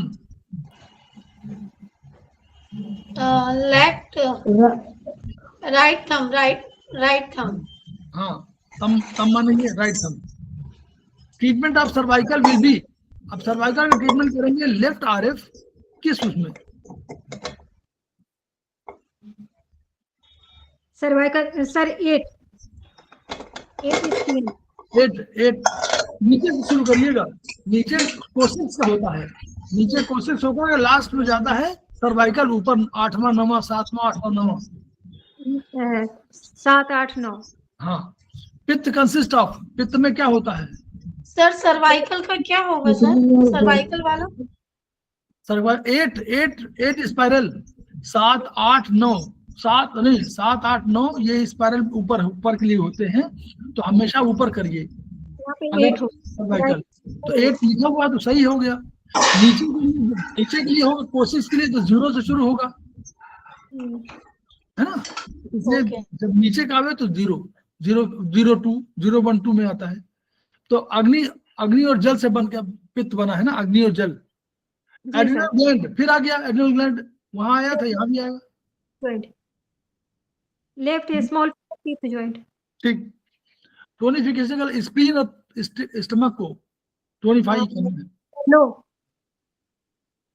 left right thumb. हाँ, थंब माने ये right thumb. Treatment of cervical will be, अब सर्वाइकल का ट्रीटमेंट करेंगे लेफ्ट RF किस उसमें? सर्वाइकल सर 8 नीचे से शुरू करिएगा, नीचे कोशिश का होता है, नीचे कोशिश होगा, लास्ट में जाता है सर्वाइकल, ऊपर 8वां 9वां 7वां 8वां 9वां 7 8 9। हाँ, पित्त कंसिस्ट ऑफ, पित्त में क्या होता है? सर सर्वाइकल का क्या होगा सर? सर्वाइकल वाला 8 स्पाइरल, 7 8 9 7 नहीं 7 8 9 ये स्पाइरल ऊपर के लिए होते हैं, तो हमेशा ऊपर करिए। सर्वाइकल तो 8 लिखा हुआ तो सही हो गया। नीचे के लिए होगा, कोशिश के लिए तो 0 से शुरू होगा, है ना, इसलिए जब नीचे का आवे तो 0 0 0 2 0 1 2 में आता है। तो अग्नि और जल से बन के पित्त बना है ना, अग्नि और जल। एड्रिनल ग्लैंड फिर आ गया, एड्रिनल ग्लैंड वहां आया था, यहाँ भी आएगा। लेफ्ट स्मॉल पित्त जॉइंट, ठीक। टोनिफिकेशन का स्प्लीन और स्टमक को टोनिफाई करना है।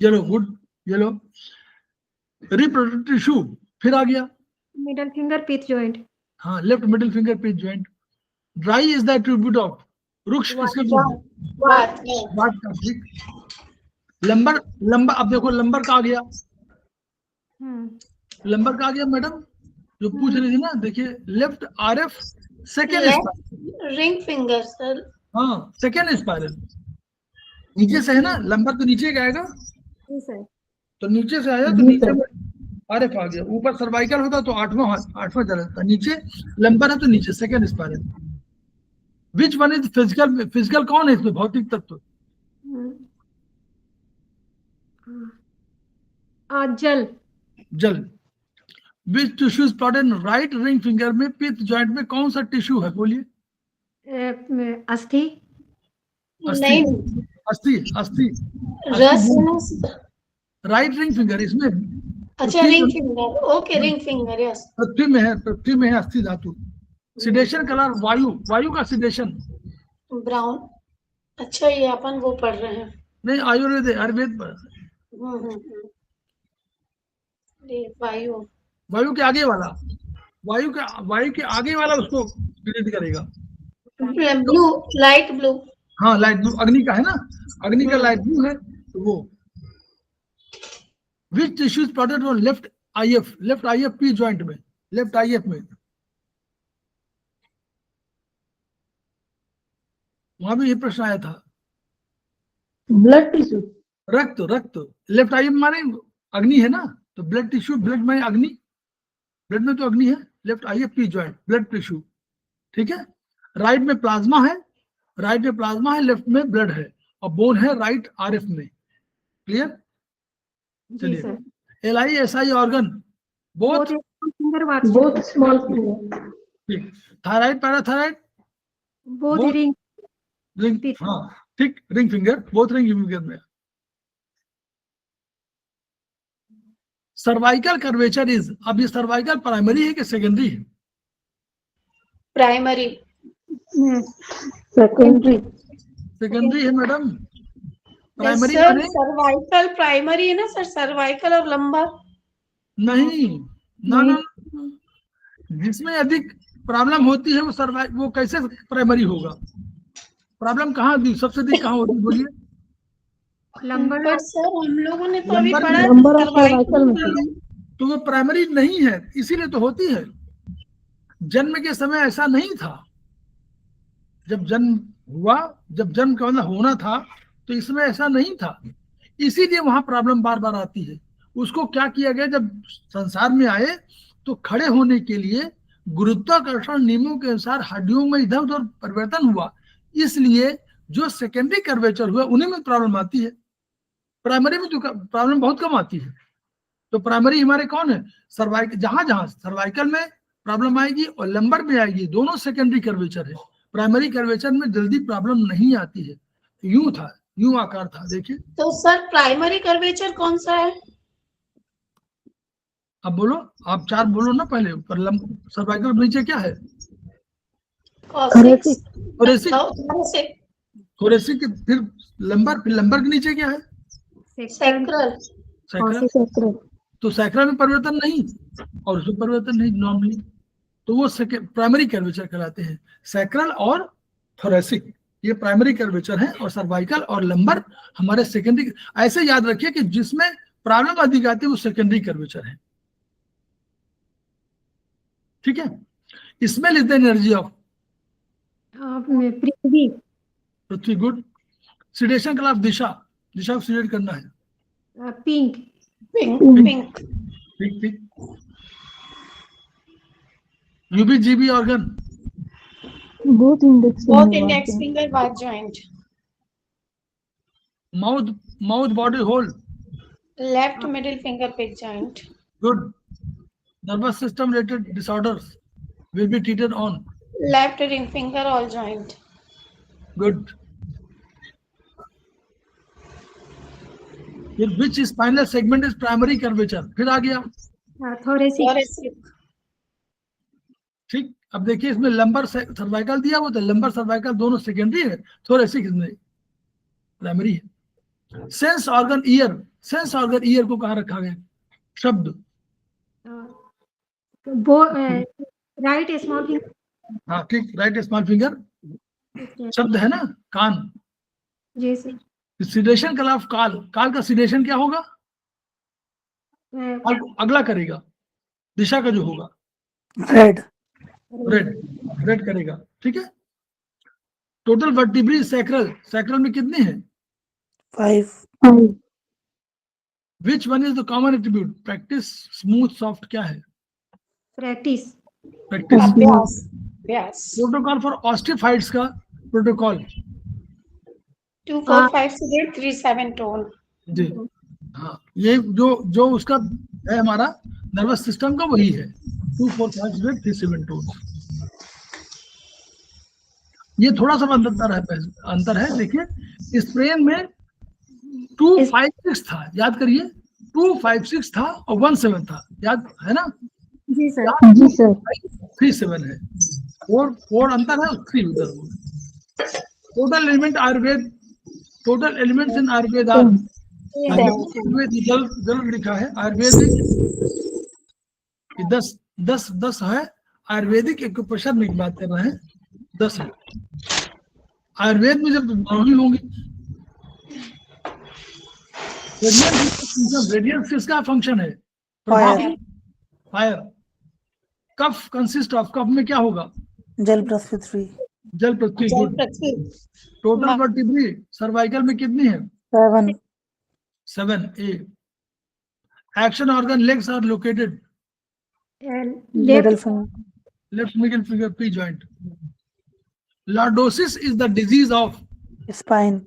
Yellow, good, yellow. Reproductive tissue फिर आ गया, मिडल फिंगर पित्त जॉइंट। हाँ, लेफ्ट मिडिल फिंगर पित्त joint. Dry is the attribute of, रुक्ष किसके बात का, ठीक। लंबर अब देखो लंबर का आ गया, लंबर का आ गया मैडम, जो पूछ रही थी ना, देखिए left RF second ring finger sir, हाँ, सेकेंड स्पाइरल नीचे से है ना, लंबर तो नीचे का आएगा, जी सर। तो नीचे से आया तो जी नीचे सर। में RF आ गया, ऊपर सर्वाइकल होता तो आठवां चला जाता, नीचे लंबर है तो नीचे second spiral. Which one is physical, physical कौन है इसमें, भौतिक तत्व? जल। जल। Which tissue is plotted in right ring finger में, पिथ जॉइंट में कौन सा टिश्यू है, बोलिए? अस्थि। अस्थि, नहीं, अस्थि, अस्थि, रस है ना। राइट रिंग फिंगर इसमें अच्छा, ring finger, okay, ring finger, yes. पृथ्वी में है, पृथ्वी में है अस्थि धातु। सिडेशन कलर वायु, वायु का सिडेशन ब्राउन। अच्छा, ये अपन वो पढ़ रहे हैं। नहीं, आयुर्वेद है, आयुर्वेद पर। वायु। वायु के आगे वाला, वायु के आगे वाला उसको डिलीट करेगा। Blue, light blue. हाँ, लाइट ब्लू अग्नि का है ना, अग्नि का लाइट ब्लू है तो वो। Which tissue is plotted on left IF, left IF P joint में, लेफ्ट IF में, वहां भी ये प्रश्न आया था। Blood tissue. रक्त, रक्त, लेफ्ट IF माने अग्नि है ना, तो ब्लड टिश्यू, ब्लड माने अग्नि, ब्लड में तो अग्नि है, left IF P joint blood tissue, ठीक है। राइट में प्लाज्मा है, राइट में प्लाज्मा है, लेफ्ट में ब्लड है, और बोन है राइट RF में। क्लियर? जी चलिए, sir. LI SI organ both, finger both small finger. ठीक। Thyroid, parathyroid, both both ring. Ring, हाँ ठीक, ring finger, both ring finger में। सर्वाइकल कर्वेचर इज, अब ये सर्वाइकल प्राइमरी है कि सेकेंडरी है? प्राइमरी। सेकेंडरी। सेकेंडरी है मैडम। प्राइमरी सर, माने सर्वाइकल प्राइमरी है ना सर, सर्वाइकल और लंबर। नहीं, ना ना, जिसमें अधिक प्रॉब्लम होती है वो वो कैसे प्राइमरी होगा? प्रॉब्लम कहाँ अधिक, सबसे अधिक कहाँ होती है, बोलिए? लंबर। पर सर, हम लोगों ने तो अभी लंबर पढ़ा में, नंबर ऑफ सर्वाइकल में। तो वो प्राइमरी नहीं है, इसीलिए तो होती है। जन्म के समय ऐसा नहीं था, जब जन्म हुआ, जब जन्म का मतलब होना था, तो इसमें ऐसा नहीं था, इसीलिए वहां प्रॉब्लम बार बार आती है। उसको क्या किया गया, जब संसार में आए तो खड़े होने के लिए गुरुत्वाकर्षण नियमों के अनुसार हड्डियों में इधर उधर परिवर्तन हुआ, इसलिए जो सेकेंडरी कर्वेचर हुआ उन्हीं में प्रॉब्लम आती है। प्राइमरी में तो प्रॉब्लम बहुत कम आती है। तो प्राइमरी हमारे कौन है? सर्वाइकल, जहां जहां सर्वाइकल में प्रॉब्लम आएगी और लंबर में आएगी, दोनों सेकेंडरी कर्वेचर है। प्राइमरी कर्वेचर में जल्दी प्रॉब्लम नहीं आती है। यूं था, यूं आकार था, देखिए। तो सर, प्राइमरी कर्वेचर कौन सा है? अब बोलो, आप चार बोलो ना पहले, पर सर्वाइकल नीचे क्या है? कॉसिक्स। Thoracic, thoracic. थोरेसिक के फिर लंबर, फिर लंबर के नीचे क्या है? सैक्रल। सैक्रल। तो सैक्रल में परिवर्तन नहीं और उसमें परिवर्तन नहीं नॉर्मली, तो वो प्राइमरी कर्वेचर कहलाते हैं। सैक्रल और थोरेसिक ये प्राइमरी कर्वेचर है, और सर्वाइकल और लंबर हमारे सेकेंडरी। ऐसे याद रखिए कि जिसमें प्रॉब्लम अधिक आती है वो सेकेंडरी कर्वेचर है, ठीक है। इसमें इज द एनर्जी ऑफ पृथ्वी। पृथ्वी, गुड। सिडेशन कलर ऑफ दिशा, दिशा को सिडेट करना है। पिंक। पिंक। पिंक। ठीक ठीक। UBGB organ, both index finger bar joint. Mouth body hole, left middle finger pick joint. Good. Nervous system related disorders will be treated on left ring finger all joint. Good. Which spinal segment is primary curvature, फिर आ गया thoracic. ठीक। अब देखिए इसमें lumbar cervical दिया हुआ था, लंबर सर्वाइकल दोनों सेकेंडरी है, थोरेसिक इसमें प्राइमरी है। Sense organ year, sense organ year को कहाँ रखा गया शब्द? Right small finger. हाँ ठीक, राइट स्मॉल फिंगर शब्द है ना, कान। जी सर। सिडेशन कलर ऑफ काल, काल का सिडेशन क्या होगा? काल को अगला करेगा, दिशा का जो होगा रेड। रेड, रेड करेगा, ठीक है। टोटल वर्टिब्री सैक्रल, सैक्रल में कितनी है? 5. विच one is the common attribute? Practice, smooth, soft, क्या है? Practice, practice. अभ्यास, अभ्यास। प्रोटोकॉल फॉर ऑस्टियोफाइट्स का प्रोटोकॉल 2 4 5 6 8 3 7 टोन। जी हाँ, ये जो उसका है हमारा नर्वस सिस्टम का वही है 2 4 5 6 8 3 7 टोन। ये थोड़ा सा अंतर है। देखिए स्प्रेन में 2 5 6 था, याद करिए 2 5 6 था और 1 7 था, याद है ना? जी सर, 3 7 है, 4 अंतर है, 3 उधर। Total element Ayurveda, total elements in Ayurveda are, जल लिखा है आयुर्वेदिक 10 है, आयुर्वेदिक एक्यूप्रेशर में बात कर रहे हैं 10 है। आयुर्वेद में जब नहीं होंगी रेडियंस किसका फंक्शन है? फायर। कफ कंसिस्ट ऑफ, कफ में क्या होगा? जल पृथ्वी। जल पृथ्वी। गुड। टोटल वर्टिब्री सर्वाइकल में कितनी है? 7 ए। Action organ legs are located left, left middle finger P joint. Lordosis is the disease of spine.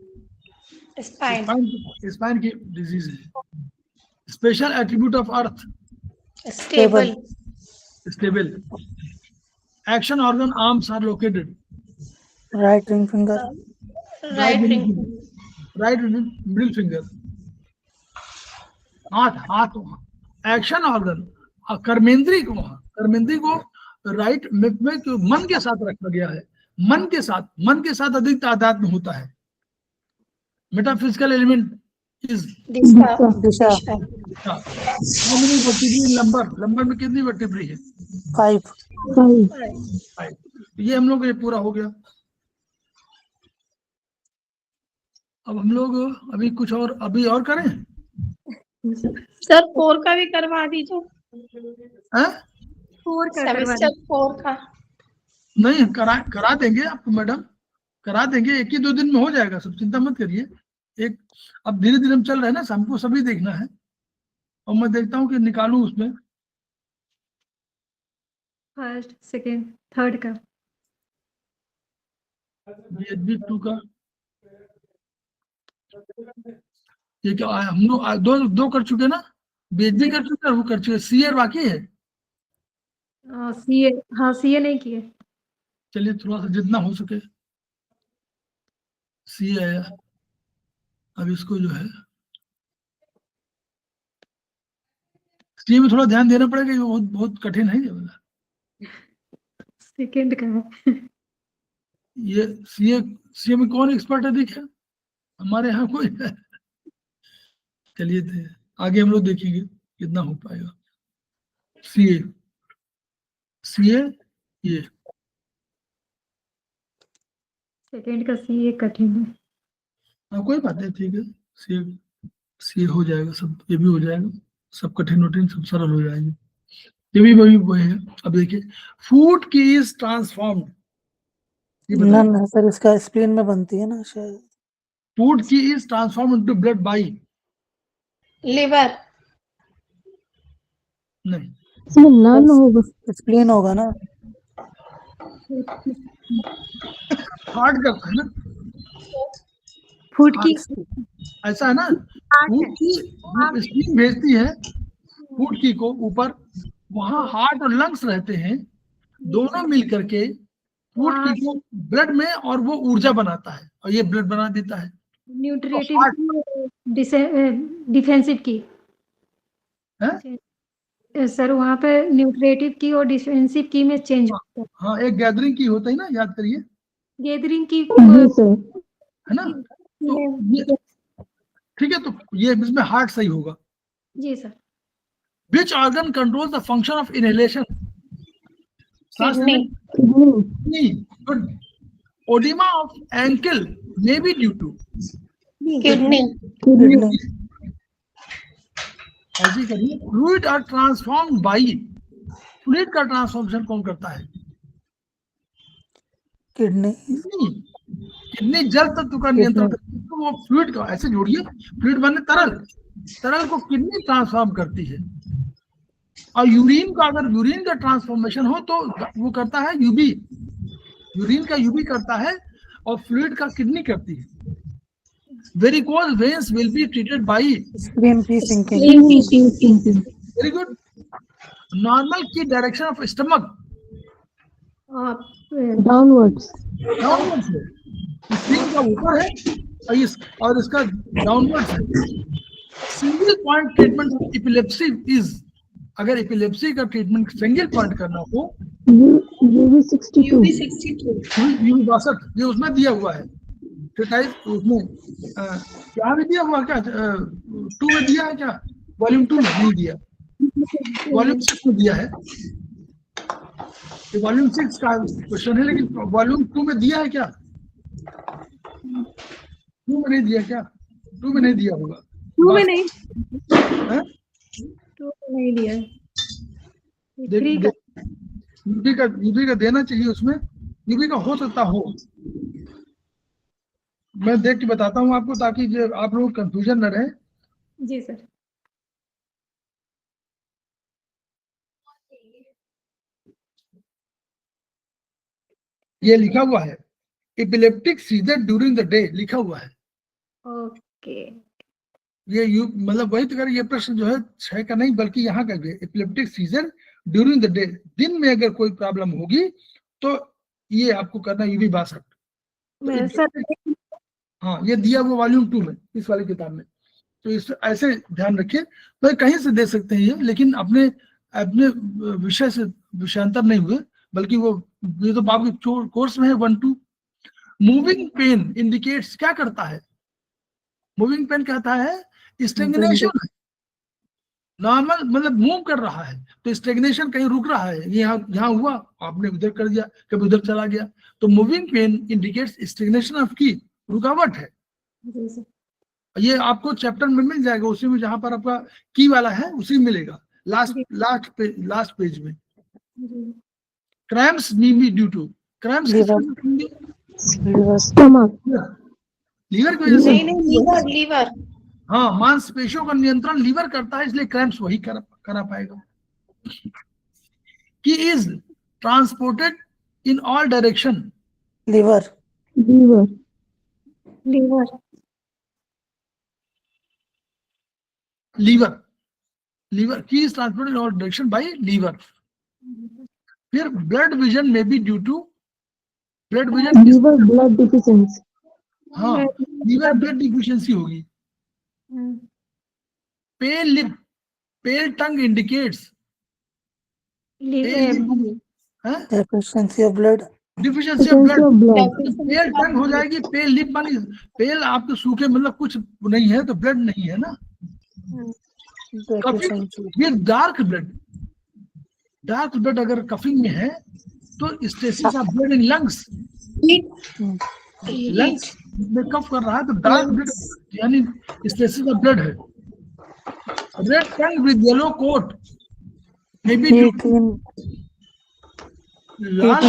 Spine की डिजीज है। Special attribute of earth stable. Stable. Action organ arms are located right ring finger. Right ring. Right middle finger. हाथ action organ कर्मेंद्री को right में मन के साथ रखा गया है। मन के साथ अधिक तादाद में होता है। Metaphysical element is Disha. Lumbar में कितनी वर्टिब्री है? 5. ये हम लोग ये पूरा हो गया। अब हम लोग अभी कुछ और करें? सर 4 का भी करवा दीजिए। हैं? 4 का सेमेस्टर 4 का नहीं, करा देंगे आपको मैडम, करा देंगे। 1 ही 2 दिन में हो जाएगा सब, चिंता मत करिए। अब धीरे धीरे हम चल रहे हैं ना, हमको सभी देखना है और मैं देखता हूँ कि निकालूं उसमें फर्स्ट, सेकंड, थर्ड का। बीएचबी 2 का ये क्या हम लोग दो कर चुके ना? बीएचबी कर चुके, वो कर चुके, सीए बाकी है। सीए, हाँ सीए नहीं किए। चलिए थोड़ा सा जितना हो सके। सीए आया, अब इसको जो है सीए में थोड़ा ध्यान देना पड़ेगा, ये बहुत कठिन है ये वाला। सेकंड का है। ये सीए में कौन एक्सपर्ट है देखिए? हमारे यहाँ कोई है? चलिए आगे हम लोग देखेंगे कितना हो पाएगा। सीए ये सेकंड का सीए कठिन है। हाँ कोई बात नहीं, ठीक है। सीए हो जाएगा सब, ये भी हो जाएगा सब, कठिन सब सरल हो जाएंगे। ये भी वही है। अब देखिए फूड की इज ट्रांसफॉर्म्ड, ना सर, इसका स्प्लीन में बनती है ना शायद। फूड की is transform into blood bye liver. नहीं, होगा, स्प्लीन होगा ना। हार्ट का है ना? फूड की ऐसा है ना, फूड की स्प्लीन भेजती है फूड की को ऊपर, वहां हार्ट और लंग्स रहते हैं, दोनों मिल करके फूड की को ब्लड में, और वो ऊर्जा बनाता है और ये ब्लड बना देता है। न्यूट्रिटिव डिफेंसिव की सर, वहाँ पे न्यूट्रेटिव की और डिफेंसिव की में चेंज होता है। हाँ, एक गैदरिंग की होता है ना, याद करिए, गैदरिंग की है ना? तो ये ठीक है, तो ये इसमें हार्ट सही होगा। जी sir. Which organ controls the function of inhalation? Kidney. Good. Edema of ankle may be due to kidney. ऐसे करिए, fluid are transformed by, fluid का ट्रांसफॉर्मेशन कौन करता है? किडनी। कितनी जल तत्व का नियंत्रण करती है, तो वो फ्लूइड का ऐसे जोड़िए, फ्लूइड माने तरल, तरल को कितनी ट्रांसफॉर्म करती है। और यूरिन का, अगर यूरिन का ट्रांसफॉर्मेशन हो तो वो करता है यूबी, यूरिन का यूबी करता है, और फ्लूइड का किडनी करती है। Varicose veins will be treated by very good. Normal की direction of stomach downwards downwards है, स्क्रीन का ऊपर है और इसका डाउनवर्ड्स है। Single point treatment of epilepsy is, अगर एपिलेप्सी का ट्रीटमेंट सिंगल पॉइंट करना हो, UV 62 यूवी 62 ये उसमें दिया हुआ है, उसमें क्या भी दिया हुआ, क्या 2 में दिया है क्या, वॉल्यूम 2 में नहीं दिया, वॉल्यूम 6 में दिया है, वॉल्यूम 6 का क्वेश्चन है, लेकिन वॉल्यूम 2 में दिया है क्या, 2 में नहीं दिया क्या, 2 में नहीं दिया होगा, 2 में नहीं, हैं? 2 में नहीं दिया है। यूबी का देना चाहिए, उसमें यूबी का हो सकता हो, मैं देख के बताता हूँ आपको, ताकि जो आप लोग कंफ्यूजन न रहे। जी सर। ये लिखा हुआ है epileptic seizure during the day, लिखा हुआ है। ओके, ये मतलब वही तो कर, ये प्रश्न जो है 6 का नहीं बल्कि यहाँ का भी, epileptic seizure during the day, दिन में अगर कोई प्रॉब्लम होगी तो ये आपको करना यूवी 62। सर हाँ, ये दिया हुआ वॉल्यूम 2 में, इस वाली किताब में, तो इस ऐसे ध्यान रखिए। तो कहीं से दे सकते हैं ये, लेकिन अपने अपने विषय से विषयांतर नहीं हुए, बल्कि वो ये तो आपके कोर्स में है 1-2। मूविंग पेन इंडिकेट्स, क्या करता है मूविंग पेन, कहता है स्टेग्नेशन, नॉर्मल मतलब मूव कर रहा है तो स्टेग्नेशन, कहीं रुक रहा है, ये यहाँ हुआ, आपने उधर कर दिया, कभी उधर चला गया, तो moving pain indicates stagnation of की, रुकावट है। ये आपको चैप्टर में मिल जाएगा, उसी में जहां पर आपका की वाला है उसी में मिलेगा, लास्ट पेज में। Cramps may be due to, cramps stomach, liver की वजह से, नहीं लीवर, हाँ, मांसपेशियों का नियंत्रण लीवर करता है, इसलिए क्रैम्प्स वही करा पाएगा। Qi is transported in all direction, liver liver qi is transported in all direction by liver. फिर ब्लड विजन में be due to, blood vision, liver blood deficiency, हाँ, लीवर ब्लड डिफिशिएंसी होगी। Pale lip, pale tongue indicates deficiency of blood, deficiency of blood. Pale tongue हो जाएगी, पेल lip मानी पेल आपके सूखे, मतलब कुछ नहीं है तो ब्लड नहीं है ना। कफिंग, ये डार्क ब्लड अगर कफिंग में है तो stasis of blood in lungs में कफ कर रहा है तो डार्क ब्लड यानी स्टेसिस ऑफ ब्लड है। Red tongue with yellow coat may be लाल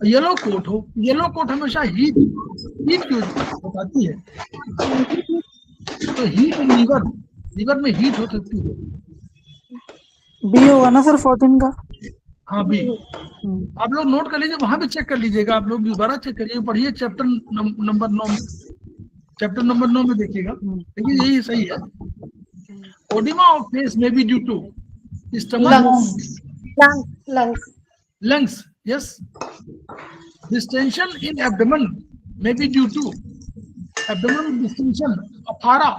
येलो कोट हो, येलो कोट हमेशा हीट की बताती है, तो हीट लीवर में हीट हो सकती है। बी होगा ना सर 14 का, हाँ भी, आप लोग नोट कर लीजिए, वहां भी चेक कर लीजिएगा, आप लोग दोबारा चेक करिए, पढ़िए चैप्टर नंबर 9 में देखिएगा, लेकिन यही सही है। ओडिमा ऑफ फेस में be due to stomach, lungs, yes. Distension in abdomen may be due to abdominal distension, aphara.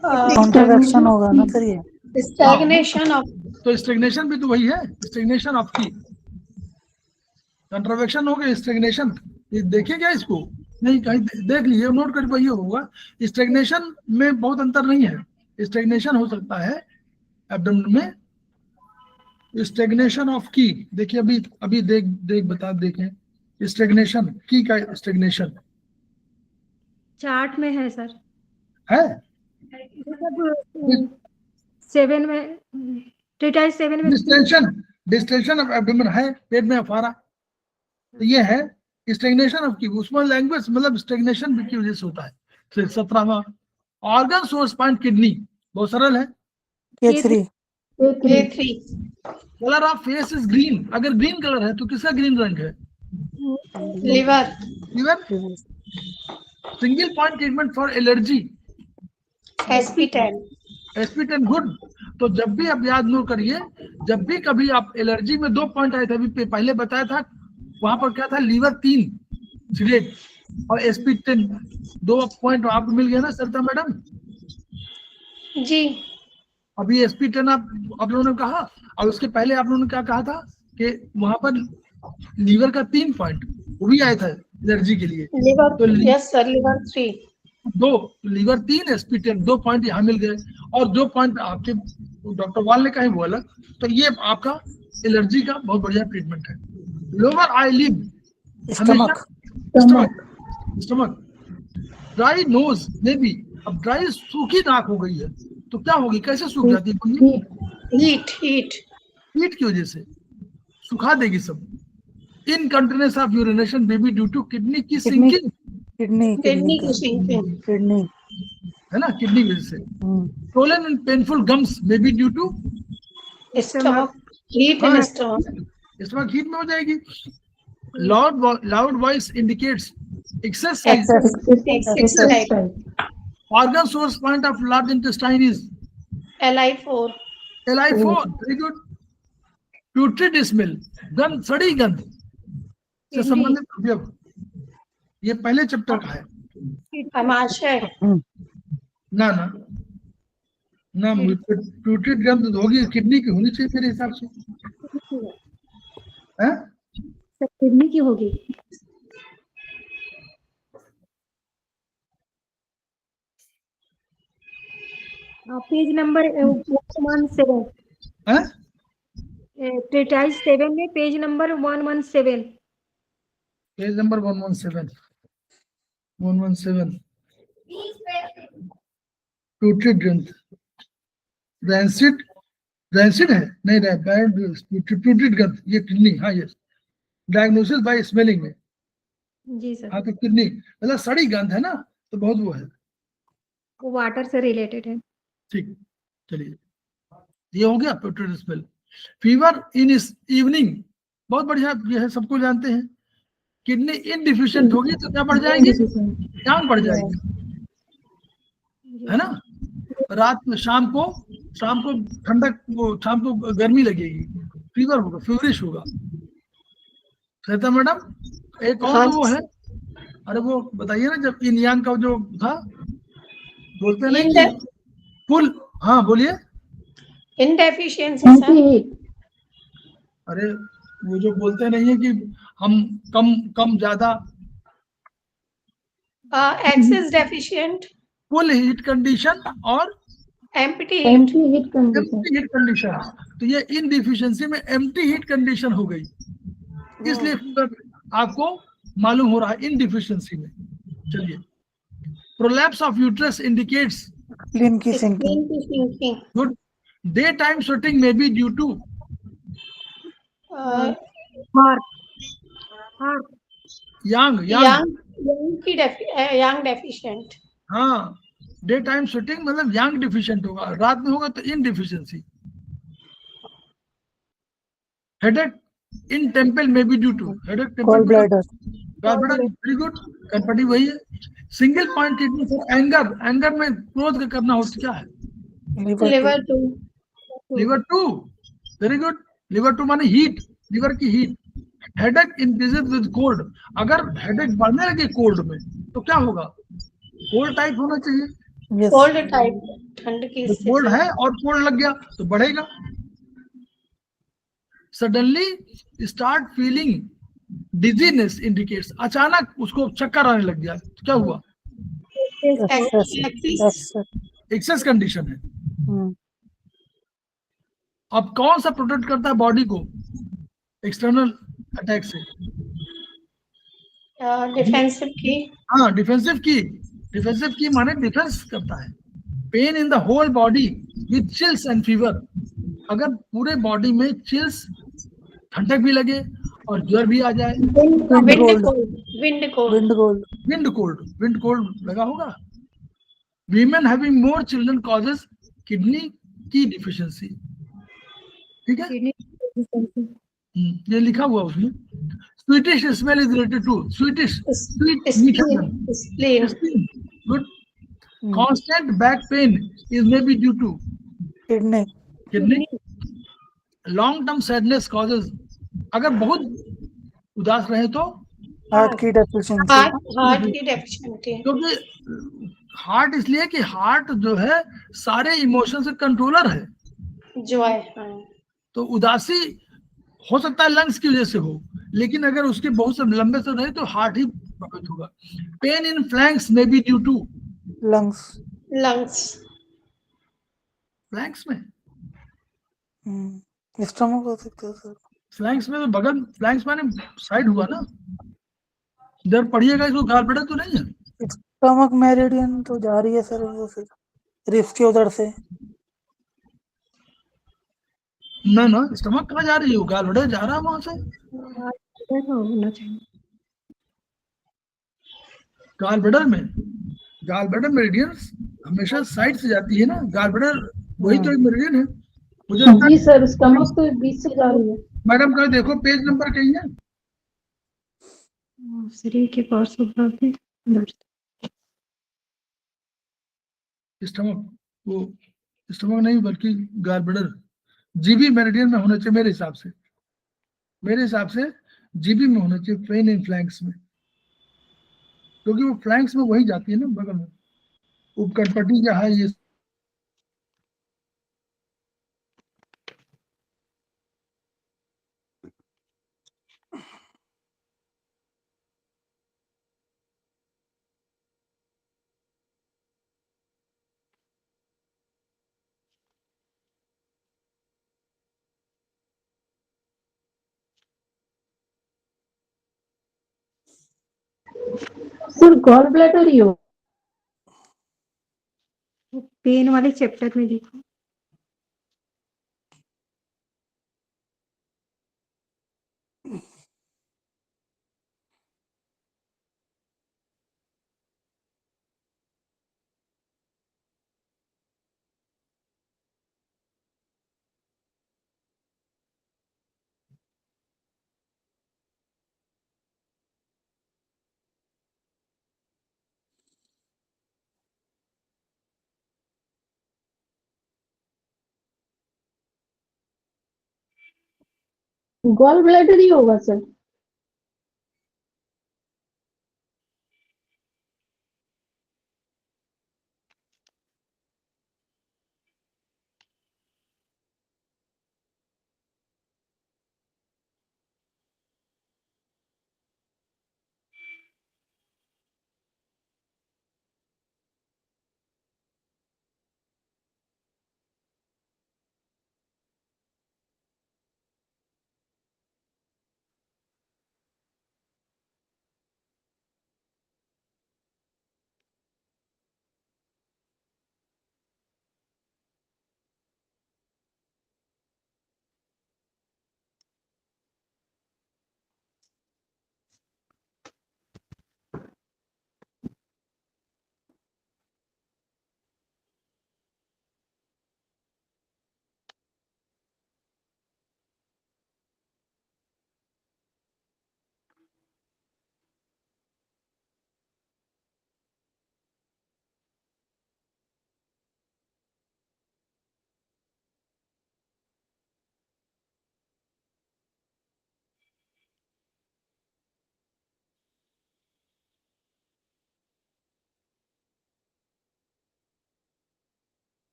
Contraction होगा ना सर, ये स्टैग्नेशन ऑफ, तो स्टेग्नेशन भी तो वही है, स्टेग्नेशन ऑफ की, कंट्रावेक्शन हो गया, स्टेग्नेशन, ये देखिए क्या इसको, नहीं कहीं देख लीजिए, नोट कर पाइए, होगा। स्टेग्नेशन में बहुत अंतर नहीं है, स्टेग्नेशन हो सकता है एब्डोमेन में। स्टेग्नेशन ऑफ की देखिए, अभी देखें स्टेग्नेशन की का, स्टेग्नेशन चार्ट में है सर, है 7 में, डिटेल 7 में डिस्टेंशन ऑफ एब्डोमेन है, पेट में अफारा, तो ये है स्टेग्नेशन ऑफ की, उसमें लैंग्वेज मतलब स्टेग्नेशन की वजह से होता है। फिर 17वां ऑर्गन सोर्स पॉइंट किडनी, बहुत सरल है। K3. K3 colour of face is green, अगर ग्रीन कलर है तो किसका ग्रीन रंग है? liver liver. Single point treatment for allergy SP10 SP10 good. तो जब भी आप याद नोट करिए, जब भी कभी आप एलर्जी में 2 पॉइंट आए थे, अभी पहले बताया था, वहां पर क्या था? लीवर 3 सिलेट और SP10 2 पॉइंट आपको मिल गया ना सरिता मैडम? जी अभी SP10 आप लोगों ने कहा, और उसके पहले आप लोगों ने क्या कहा था कि वहां पर लीवर का 3 पॉइंट वो भी आया था एलर्जी के लिए। liver तो yes sir liver 3 2 liver 3 SP10 2 point यहाँ मिल गए, और 2 पॉइंट आपके डॉक्टर वाल ने कहीं बोला। तो ये आपका एलर्जी का बहुत बढ़िया ट्रीटमेंट है। Lower eyelid, Stomach. Stomach, dry nose में भी, अब ड्राई सूखी नाक हो गई है तो क्या होगी, कैसे सूख जाती है? heat हीट की वजह से सुखा देगी सब। Incontinuous of urination baby due to kidney की सिंकिंग, Kidney. kidney की sinking Kidney. है ना, किडनी की वजह से। swollen and painful gums may be due to stomach heat in stomach stomach heat में हो जाएगी। loud voice indicates excess exercise organ source point of large intestine is LI4 LI4 very good। putrid smell, गंध, सड़ी गंध से संबंधित उपयोग, ये पहले चैप्टर का है। आमाशय ना ना ना, putrid गंध होगी किडनी की होनी चाहिए मेरे हिसाब से, हैं? सर किडनी की होगी। पेज नंबर 117 हैं? ट्रेटाइज 7 में page number 117 page number 117 putrid ग्रंथ, रैंसिड है नहीं, putrid ग्रंथ ये किडनी, हाँ यस। डायग्नोसिस बाय स्मेलिंग में, जी सर, हाँ तो किडनी मतलब सड़ी गंध है ना, तो बहुत वो है। वो वाटर से रिलेटेड है। ठीक, चलिए ये हो गया putrid smell. Fever in evening, बहुत बढ़िया, ये है सबको जानते हैं। किडनी इनडिफिशिएंट होगी तो क्या बढ़ जाएगी? जान बढ़ जाएगी, है ना। रात में शाम को ठंडक, शाम को गर्मी लगेगी, फीवर होगा, फीवरिश होगा। सरिता मैडम एक और वो है, अरे वो बताइए ना, जब इन यांग का जो था, बोलते नहीं कि फुल, हाँ बोलिए। इनडेफिशिएंसी सर, अरे वो जो बोलते नहीं है कि हम कम ज्यादा, excess deficient, full heat condition और एम्प्टी एम्प्टी हीट कंडीशन। तो ये इनडिफिशियंसी में एम्प्टी हीट कंडीशन हो गई, इसलिए आपको मालूम हो रहा है इनडिफिशियंसी में। चलिए, prolapse of uterus indicates Spleen की sinking. Good. Day time sweating में be due to heart yang yang deficient. हाँ, डे टाइम स्वेटिंग मतलब यांग डिफिशिएंट होगा, रात में होगा तो इनडिफिशियंसी। हेडेक इन टेम्पल में be due to headache, Gallbladder. Very good, company वही है। Single point treatment for anger में क्रोध का करना हो तो क्या है? Liver 2 very good. लिवर 2 माने हीट, लिवर की heat. Headache increases with cold, अगर हेडेक बढ़ने लगे कोल्ड में तो क्या होगा? कोल्ड टाइप होना चाहिए, Yes. कोल्ड टाइप, ठंड की कोल्ड है और कोल्ड लग गया तो बढ़ेगा। Suddenly start feeling dizziness indicates, अचानक उसको चक्कर आने लग गया तो क्या हुआ? एक्सेस कंडीशन है। अब कौन सा प्रोटेक्ट करता है बॉडी को एक्सटर्नल अटैक से? डिफेंसिव की, हाँ, डिफेंसिव की माने डिफेंस करता है। Pain in the whole body with chills and fever, अगर पूरे बॉडी में चिल्स, ठंडक भी लगे और ज्वर भी आ जाए, Wind Wind cold. cold. Wind cold. Wind cold. Wind cold लगा होगा। Women having more children causes kidney की डिफिशियंसी। ठीक है, Kidney deficiency. ये लिखा हुआ उसमें। Sweetish smell is related to sweetish, sweet मीठा, Spleen. Good. Hmm. Constant back pain is may be due to Kidney. Kidney. Long term sadness causes, अगर बहुत उदास रहे तो, Heart की deficiency. Heart की deficiency. क्योंकि हार्ट इसलिए कि हार्ट जो है सारे इमोशन से कंट्रोलर है, Joy. हाँ. तो उदासी हो सकता है लंग्स की वजह से हो, लेकिन अगर उसके बहुत से लंबे से रहे तो हार्ट ही प्रभावित होगा। Pain in flanks may be due to Lungs. Lungs. Flanks में, Stomach हो सकता है सर. फ्लैंक्स में तो बगल, फ्लैंक्स माने साइड हुआ ना, इधर पढ़िएगा, इसको गाल पड़ा तो नहीं है। Stomach meridian तो जा रही है सर वो फिर रिफ के उधर से. ना ना, स्टमक कहाँ जा रही है, गाल बड़ा जा रहा है वहां से। ऐसा होना चाहिए। गाल ब्लैडर में, गाल ब्लैडर मेरिडियंस हमेशा साइड से जाती है ना, गाल ब्लैडर वही तो एक मेरिडियन है। मुझे लगता जी है सर, स्टमक तो बीच से जा रही है। मैडम का देखो पेज नंबर कहीं है, शरीर के पार्ट्स को बढ़ाते दर्द। स्टमक, वो स्टमक नहीं बल्कि गाल ब्लैडर जीबी मेरिडियन में होना चाहिए मेरे हिसाब से, मेरे हिसाब से जीबी में होना चाहिए, पेन इन फ्लैंक्स में, क्योंकि वो फ्लैंक्स में वही जाती है ना बगल में, उपकटपट्टी क्या है ये। सर गॉल ब्लैडर ही हो। पेन वाले चैप्टर में देखो। गॉल ब्लैडर ही होगा सर।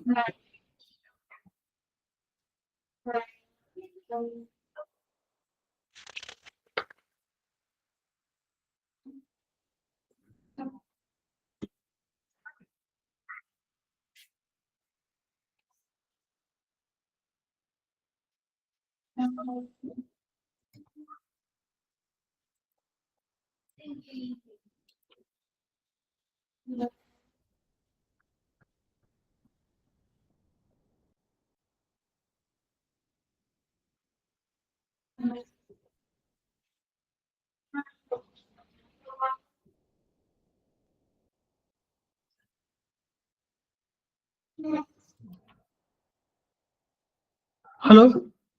हेलो,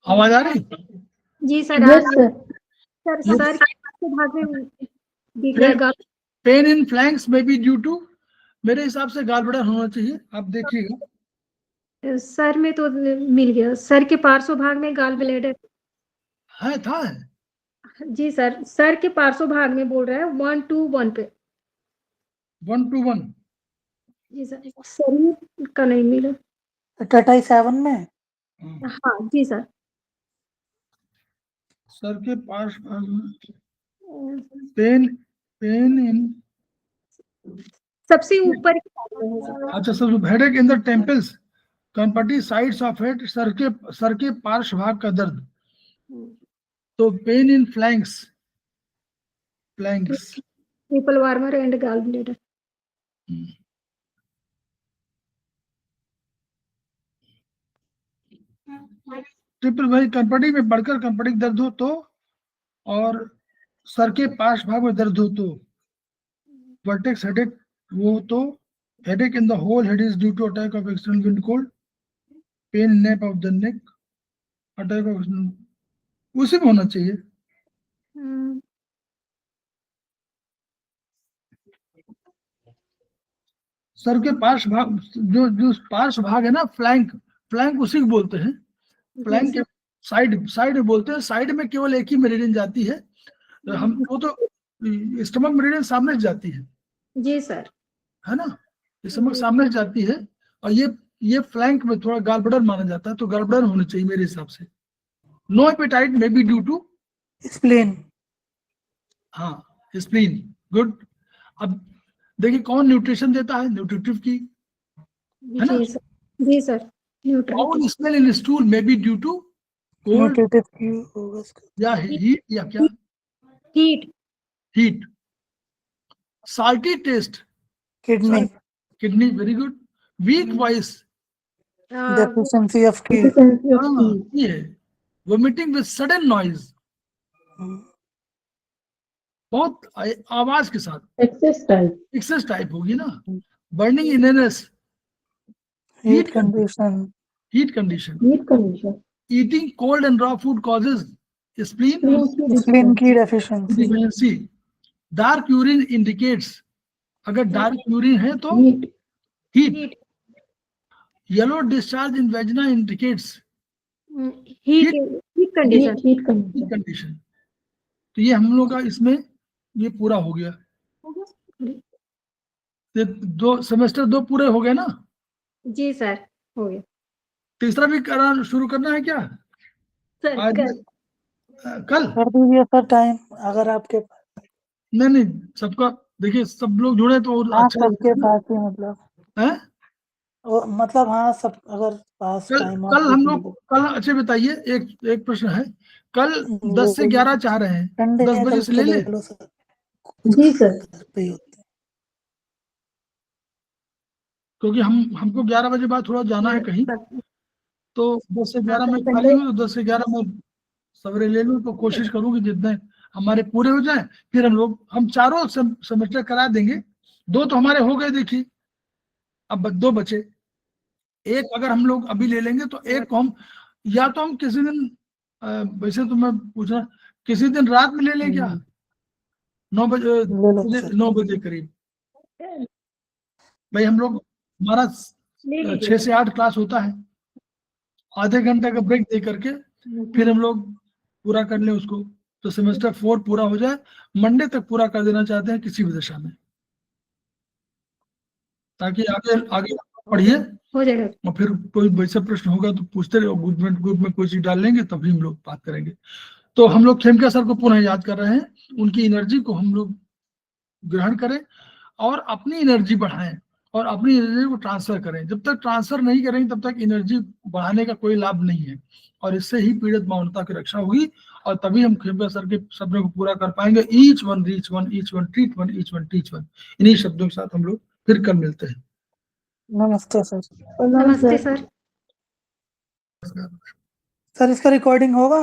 आवाज आ रही? जी सर Yes, sir. सर सर के भाग में दिख रहा है गाल। पेन इन फ्लैंक्स में बी ड्यू टू, मेरे हिसाब से गाल बड़ा होना चाहिए, आप देखिएगा। सर में तो मिल गया, सर के पार्श्व भाग में गाल ब्लैडर। है था जी सर, सर के पार्श्व भाग में बोल रहा है 121 पे। 121 जी सर, शरीर का नहीं मिला। टटाई 7 में। हाँ जी सर। सर के पार्श्व भाग में पेन इन, सबसे ऊपर के भाग में है सर। अच्छा sir, headache in the temples, कनपटी साइड्स ऑफ हेड, सर के पार्श्व भाग का दर्द, तो pain in flanks triple warmer and gall bladder. Triple भाई कनपटी में बढ़कर कनपटी दर्द हो तो, और सर के पार्श्व भाग में दर्द हो तो, वर्टेक्स हेडेक वो तो, headache in the whole head is due to attack of external wind cold, pain nape of the neck, attack of, उसी में होना चाहिए। सर के पार्श्व भाग, जो पार्श्व भाग है ना, फ्लैंक उसी को बोलते हैं। फ्लैंक के साइड बोलते हैं, साइड में केवल एक ही मेरिडियन जाती है, हम वो तो स्टमक मेरिडियन सामने से जाती है। जी सर, है ना, स्टमक सामने से जाती है, और ये फ्लैंक में थोड़ा गालब्लैडर माना जाता है, तो गालब्लैडर होना चाहिए मेरे हिसाब से। No appetite may be due to spleen. हाँ, स्प्लीन, गुड। अब देखिए कौन न्यूट्रिशन देता है, न्यूट्रिटिव की, है ना। जी sir, foul smell in stool may be due to cold nutritive qi होगा इसका। या हीट, या क्या, heat. Salty taste, kidney, very good. Weak voice, deficiency of qi. ये है। वोमिटिंग विद सडन नॉइज, बहुत आवाज के साथ, एक्सेस टाइप होगी ना। बर्निंग इननेस, heat condition. Eating cold and raw food causes spleen qi deficiency. Dark urine indicates, अगर डार्क यूरिन है तो heat. Yellow discharge in vagina indicates heat condition. तो ये हम लोग का इसमें ये पूरा हो गया। ये 2 सेमेस्टर 2 पूरे हो गए ना। जी सर, हो गया। तीसरा भी शुरू करना है क्या सर आज? कल कर दीजिए सर टाइम, अगर आपके पास। नहीं, सबका देखिए, सब लोग जुड़े तो और हाँ, अच्छा सबके पास ही मतलब है। मतलब हाँ, सब अगर पास टाइम कल हम लोग, कल अच्छे बताइए, एक प्रश्न है, कल 10 से 11 चाह रहे हैं, 10 बजे से ले ले। जी सर। क्योंकि हमको 11 बजे बाद थोड़ा जाना है कहीं, तो 10 से 11 में खाली हूँ, तो 10 से 11 में सवेरे ले लूँ, तो कोशिश करूँ कि जितने हमारे पूरे हो जाए, फिर हम चारों सेमेस्टर करा देंगे। 2 तो हमारे हो गए, देखिए अब 2 बचे। एक अगर हम लोग अभी ले लेंगे तो एक को हम, या तो हम किसी दिन, वैसे तो मैं पूछ रहा, किसी दिन रात में ले लें क्या, 9 बजे करीब। भाई हम लोग, हमारा 6 से 8 क्लास होता है, आधे घंटे का ब्रेक दे करके फिर हम लोग पूरा कर लें उसको, तो सेमेस्टर 4 पूरा हो जाए। मंडे तक पूरा कर देना चाहते हैं किसी भी दशा में, ताकि आगे पढ़िए, हो जाएगा। और फिर कोई वैसा प्रश्न होगा तो पूछते रहो, ग्रुप में कोई चीज डाल लेंगे तभी हम लोग बात करेंगे। तो हम लोग खेमका सर को पुनः याद कर रहे हैं, उनकी एनर्जी को हम लोग ग्रहण करें और अपनी एनर्जी बढ़ाएं और अपनी एनर्जी को ट्रांसफर करें। जब तक ट्रांसफर नहीं करेंगे तब तक एनर्जी बढ़ाने का कोई लाभ नहीं है, और इससे ही पीड़ित मानवता की रक्षा होगी, और तभी हम खेमका सर के सपने को पूरा कर पाएंगे। Each one reach one, each one treat one, each one teach one. इन्हीं शब्दों के साथ हम लोग फिर कल मिलते हैं। नमस्ते सर। नमस्ते सर। सर इसका रिकॉर्डिंग होगा?